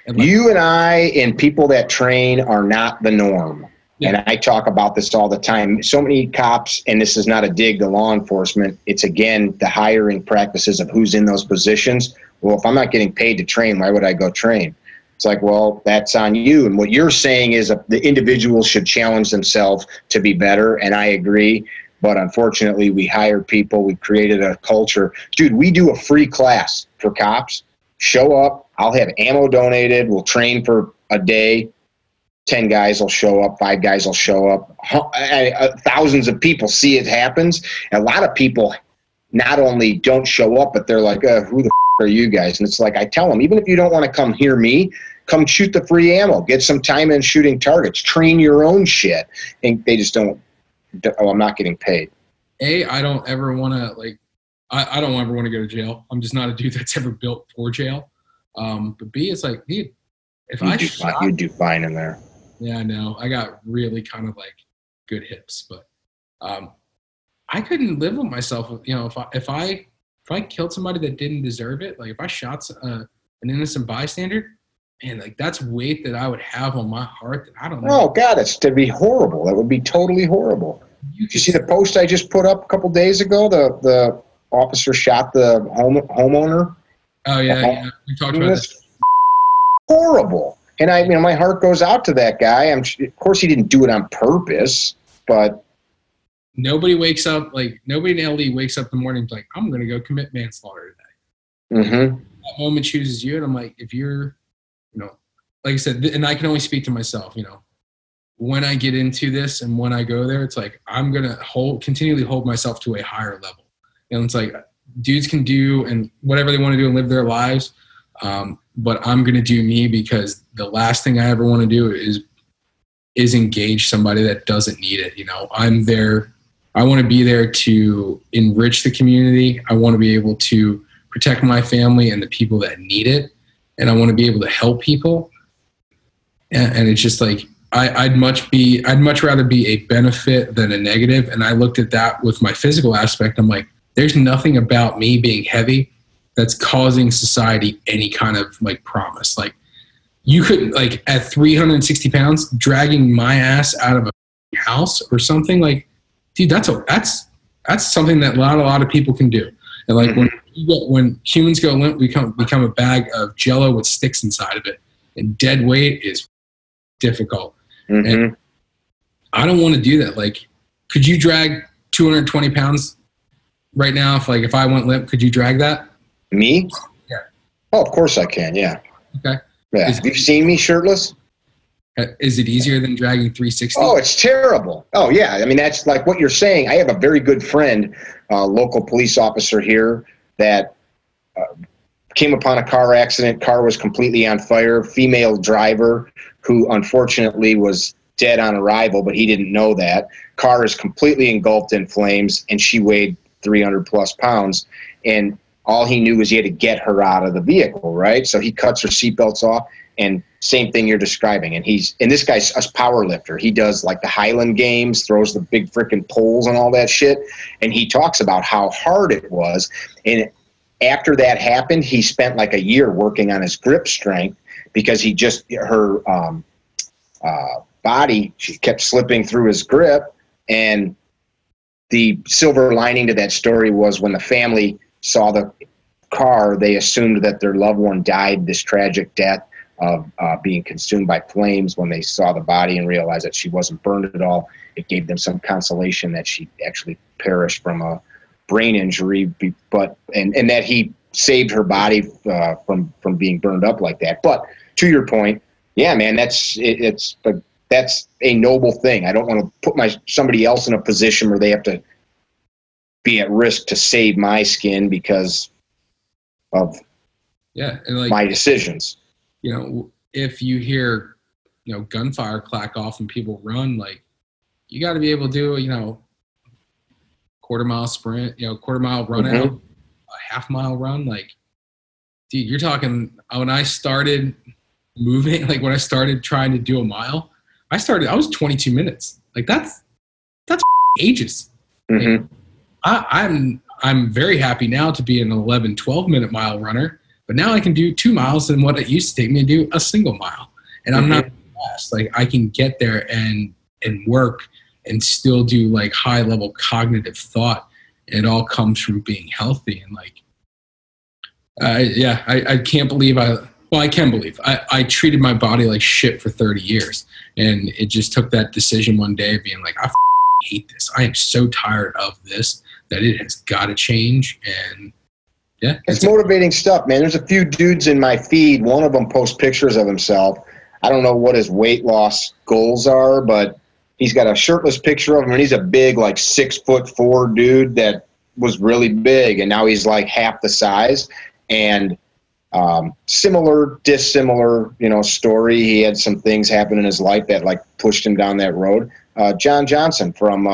And like, you and I and people that train are not the norm. Yeah. And I talk about this all the time. So many cops, and this is not a dig to law enforcement. It's again the hiring practices of who's in those positions. Well, if I'm not getting paid to train, why would I go train? It's like, well, that's on you. And what you're saying is the individual should challenge themselves to be better, and I agree. But unfortunately, we hired people. We created a culture. Dude, we do a free class for cops. Show up. I'll have ammo donated. We'll train for a day. 10 guys will show up. 5 guys will show up. Thousands of people see it happens. And a lot of people not only don't show up, but they're like, who the are you guys? And it's like, I tell them, even if you don't want to come hear me, come shoot the free ammo, get some time in shooting targets, train your own shit. And they just don't, I'm not getting paid. I don't ever want to like, I don't ever want to go to jail. I'm just not a dude that's ever built for jail. But B, it's like, dude, if you do fine in there. Yeah, I know. I got really kind of like good hips, but I couldn't live with myself. You know, if I killed somebody that didn't deserve it, like if I shot an innocent bystander, man, like that's weight that I would have on my heart that I don't know. Oh God, it's to be horrible. That would be totally horrible. Did you see the post I just put up a couple days ago? The officer shot the homeowner. Oh yeah. We talked about this. Horrible. And my heart goes out to that guy. Of course, he didn't do it on purpose, but nobody in LD wakes up in the morning and is like, I'm going to go commit manslaughter today. Mm-hmm. That moment chooses you, and I'm like, if you're, like I said, and I can only speak to myself, when I get into this and when I go there, it's like I'm going to continually hold myself to a higher level. It's like dudes can do and whatever they want to do and live their lives, but I'm going to do me because the last thing I ever want to do is engage somebody that doesn't need it. I'm there. I want to be there to enrich the community. I want to be able to protect my family and the people that need it. And I want to be able to help people. And it's just like, I'd much rather be a benefit than a negative. And I looked at that with my physical aspect. I'm like, there's nothing about me being heavy that's causing society any kind of like promise. Like you couldn't, like at 360 pounds, dragging my ass out of a house or something, like, dude, that's something that not a lot of people can do. And like when humans go limp, we become a bag of Jello with sticks inside of it, and dead weight is difficult. Mm-hmm. And I don't want to do that. Like, could you drag 220 pounds right now? If I went limp, could you drag that? Me? Yeah. Oh, of course I can. Yeah. Okay. Yeah. Have you seen me shirtless? Is it easier than dragging 360? Oh, it's terrible. Oh, yeah. I mean, that's like what you're saying. I have a very good friend, local police officer here, that came upon a car accident. Car was completely on fire. Female driver who unfortunately was dead on arrival, but he didn't know that. Car is completely engulfed in flames, and she weighed 300 plus pounds. And all he knew was he had to get her out of the vehicle, right? So he cuts her seatbelts off, and same thing you're describing. And this guy's a power lifter. He does like the Highland Games, throws the big freaking poles and all that shit. And he talks about how hard it was. And after that happened, he spent like a year working on his grip strength, because her body, she kept slipping through his grip. And the silver lining to that story was when the family saw the car, they assumed that their loved one died this tragic death of being consumed by flames. When they saw the body and realized that she wasn't burned at all, it gave them some consolation that she actually perished from a brain injury, and that he saved her body from being burned up like that. But to your point, yeah, man, that's a noble thing. I don't want to put somebody else in a position where they have to be at risk to save my skin because of my decisions. You know, if you hear, gunfire clack off and people run, like, you got to be able to do, quarter-mile sprint, quarter-mile run out, a half-mile run. Like, dude, you're talking, when I started moving, like when I started trying to do a mile, I was 22 minutes. Like, that's ages. Mm-hmm. Like, I'm very happy now to be an 11, 12-minute mile runner. But now I can do 2 miles than what it used to take me to do a single mile. And I'm not fast. Like, I can get there and work and still do like high level cognitive thought. And it all comes from being healthy. And like, I can't believe I can believe I treated my body like shit for 30 years. And it just took that decision one day of being like, I hate this. I am so tired of this that it has got to change. And yeah, it's motivating stuff, man. There's a few dudes in my feed. One of them posts pictures of himself. I don't know what his weight loss goals are, but he's got a shirtless picture of him, and he's a big, like 6'4" dude that was really big, and now he's like half the size. And similar, dissimilar, story. He had some things happen in his life that like pushed him down that road. John Johnson from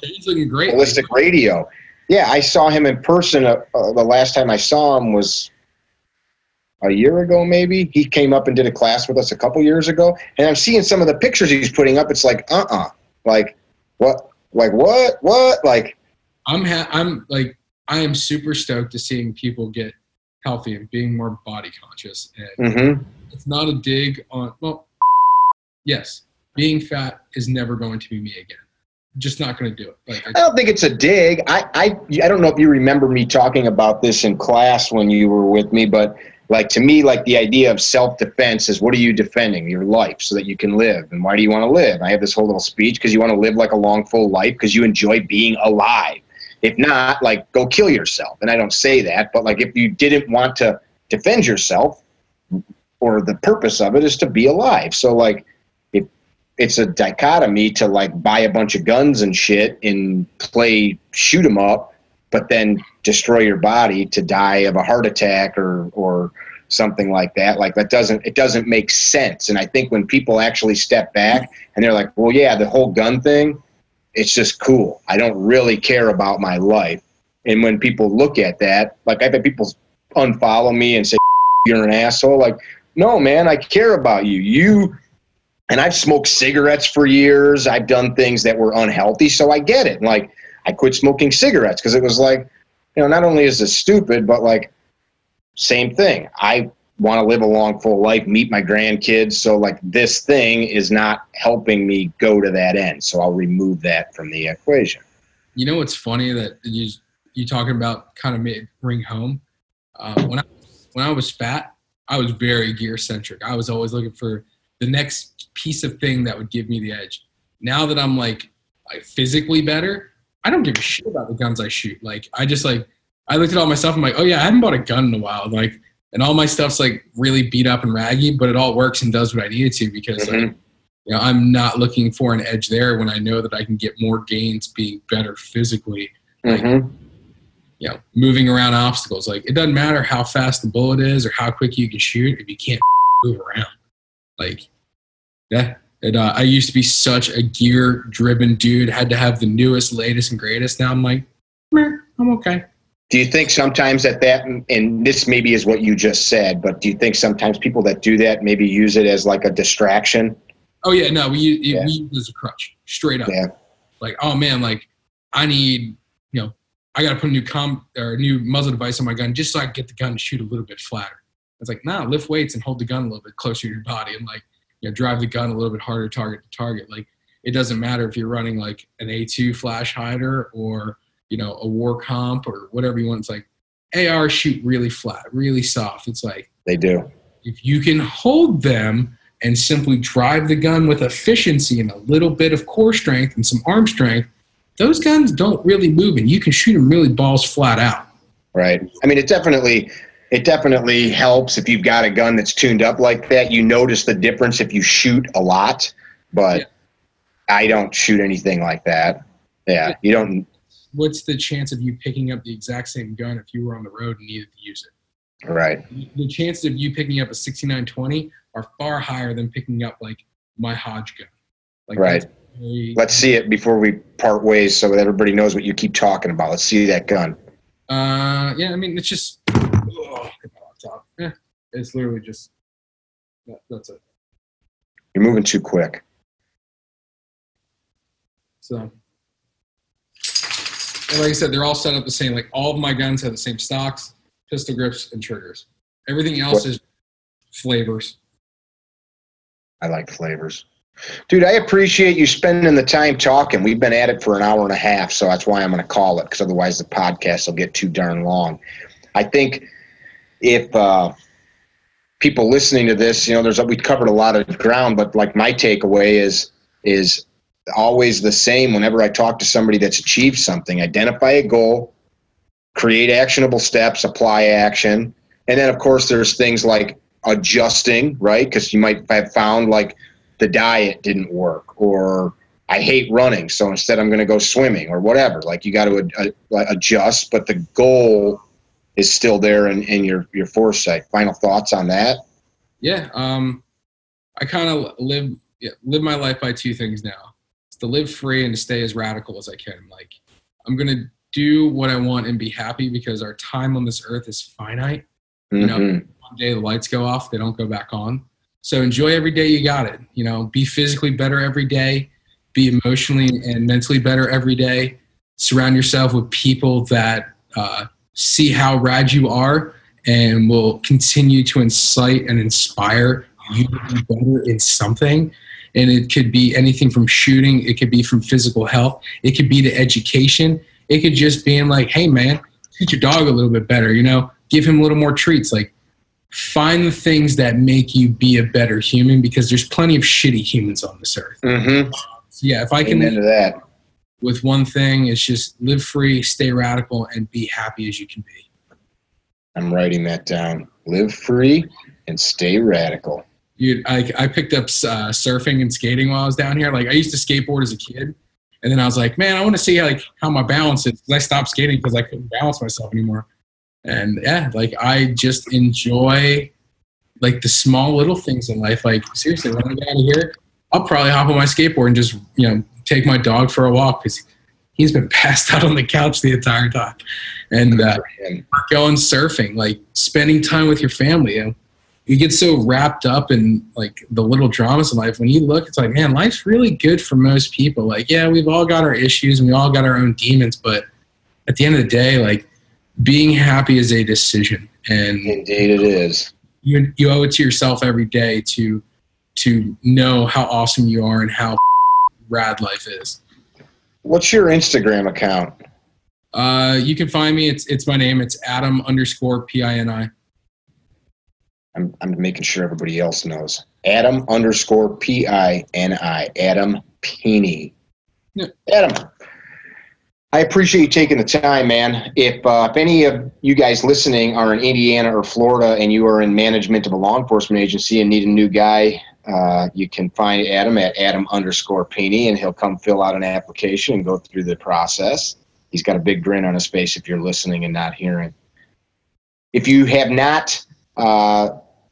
he's looking great. Ballistic Radio. Yeah, I saw him in person. The last time I saw him was a year ago, maybe. He came up and did a class with us a couple years ago. And I'm seeing some of the pictures he's putting up. It's like, like, what? Like, what? Like, I am super stoked to seeing people get healthy and being more body conscious. And it's not a dig on, yes, being fat is never going to be me again. Just not going to do it. Like, I don't think it's a dig. I don't know if you remember me talking about this in class when you were with me, but like, to me, like, the idea of self-defense is, what are you defending? Your life, so that you can live. And why do you want to live? I have this whole little speech because you want to live like a long, full life because you enjoy being alive. If not, like, go kill yourself. And I don't say that, but like, if you didn't want to defend yourself, or the purpose of it is to be alive. So like, it's a dichotomy to like buy a bunch of guns and shit and play shoot 'em up, but then destroy your body to die of a heart attack or something like that. Like, it doesn't make sense. And I think when people actually step back and they're like, well, yeah, the whole gun thing, it's just cool. I don't really care about my life. And when people look at that, like, I've had people unfollow me and say, you're an asshole. Like, no, man, I care about you. And I've smoked cigarettes for years. I've done things that were unhealthy, so I get it. Like, I quit smoking cigarettes because it was like, not only is it stupid, but like, same thing. I want to live a long, full life, meet my grandkids. So like, this thing is not helping me go to that end. So I'll remove that from the equation. You know what's funny that you talking about kind of made ring home? When I was fat, I was very gear centric. I was always looking for the next piece of thing that would give me the edge. Now that I'm like physically better, I don't give a shit about the guns I shoot. Like, I looked at all my stuff. I'm like, oh yeah, I haven't bought a gun in a while. Like, And all my stuff's like really beat up and raggy, but it all works and does what I need it to because like, you know, I'm not looking for an edge there when I know that I can get more gains being better physically. Like, you know, moving around obstacles. Like, it doesn't matter how fast the bullet is or how quick you can shoot if you can't move around. Like, yeah. I used to be such a gear-driven dude, had to have the newest, latest, and greatest. Now I'm like, meh, I'm okay. Do you think sometimes that, and this maybe is what you just said, but do you think sometimes people that do that maybe use it as like a distraction? Oh, yeah, no, we use it as a crutch, straight up. Yeah. Like, oh, man, like, I need, you know, I got to put a new muzzle device on my gun just so I can get the gun to shoot a little bit flatter. It's like, nah, lift weights and hold the gun a little bit closer to your body and, like, you know, drive the gun a little bit harder target to target. Like, it doesn't matter if you're running, like, an A2 flash hider or, you know, a war comp or whatever you want. It's like, AR shoot really flat, really soft. It's like, they do. If you can hold them and simply drive the gun with efficiency and a little bit of core strength and some arm strength, those guns don't really move, and you can shoot them really balls flat out. Right. I mean, it definitely helps if you've got a gun that's tuned up like that. You notice the difference if you shoot a lot, but I don't shoot anything like that. Yeah, you don't. What's the chance of you picking up the exact same gun if you were on the road and needed to use it? Right. The chances of you picking up a 6920 are far higher than picking up, like, my Hodge gun. Like, right. Let's see it before we part ways so that everybody knows what you keep talking about. Let's see that gun. Yeah, I mean, it's just, yeah, it's literally just, that's it. You're moving too quick. So, and like I said, they're all set up the same. Like, all of my guns have the same stocks, pistol grips, and triggers. Everything else is flavors. I like flavors. Dude, I appreciate you spending the time talking. We've been at it for an hour and a half, so that's why I'm going to call it, because otherwise the podcast will get too darn long. I think if people listening to this, you know, we covered a lot of ground, but like my takeaway is always the same whenever I talk to somebody that's achieved something. Identify a goal, create actionable steps, apply action, and then, of course, there's things like adjusting, right? Because you might have found, like, the diet didn't work, or I hate running, so instead I'm going to go swimming, or whatever. Like, you got to adjust, but the goal is still there in your foresight. Final thoughts on that? Yeah, I kind of live my life by two things now. It's to live free and to stay as radical as I can. Like, I'm going to do what I want and be happy, because our time on this earth is finite. You know, one day the lights go off, they don't go back on. So enjoy every day you got it. You know, be physically better every day. Be emotionally and mentally better every day. Surround yourself with people that see how rad you are and will continue to incite and inspire you to be better in something. And it could be anything from shooting. It could be from physical health. It could be to education. It could just be like, hey, man, teach your dog a little bit better, you know, give him a little more treats. Like, find the things that make you be a better human, because there's plenty of shitty humans on this earth. So yeah, if I can end that with one thing, it's just live free, stay radical, and be happy as you can be. I'm writing that down. Live free and stay radical. Dude, I picked up surfing and skating while I was down here. Like, I used to skateboard as a kid, and then I was like, man, I want to see how my balance is, because I stopped skating because I couldn't balance myself anymore. And yeah, like, I just enjoy, like, the small little things in life. Like, seriously, when I get out of here, I'll probably hop on my skateboard and just, you know, take my dog for a walk, because he's been passed out on the couch the entire time. And going surfing, like, spending time with your family. You know, you get so wrapped up in, like, the little dramas in life. When you look, it's like, man, life's really good for most people. Like, yeah, we've all got our issues and we all got our own demons, but at the end of the day, like, being happy is a decision, and indeed it is. You owe it to yourself every day to know how awesome you are and how rad life is. What's your Instagram account? You can find me. It's my name. It's Adam_Pini. I'm making sure everybody else knows. Adam_Pini. Adam Pini. Yeah. Adam, I appreciate you taking the time, man. If any of you guys listening are in Indiana or Florida and you are in management of a law enforcement agency and need a new guy, you can find Adam at Adam_Pini, and he'll come fill out an application and go through the process. He's got a big grin on his face if you're listening and not hearing. If you have not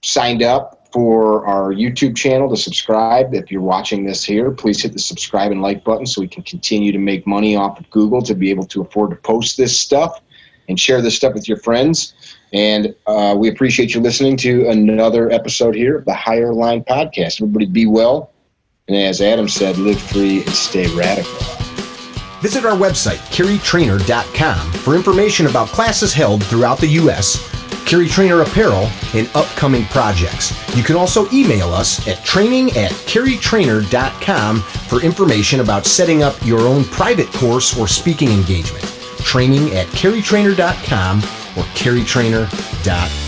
signed up for our YouTube channel to subscribe, if you're watching this here, please hit the subscribe and like button so we can continue to make money off of Google to be able to afford to post this stuff and share this stuff with your friends. And we appreciate you listening to another episode here of the Higher Line Podcast. Everybody be well. And as Adam said, live free and stay radical. Visit our website, CarryTrainer.com, for information about classes held throughout the U.S., CarryTrainer apparel, and upcoming projects. You can also email us at training@CarryTrainer.com for information about setting up your own private course or speaking engagement. Training@CarryTrainer.com or CarryTrainer.com.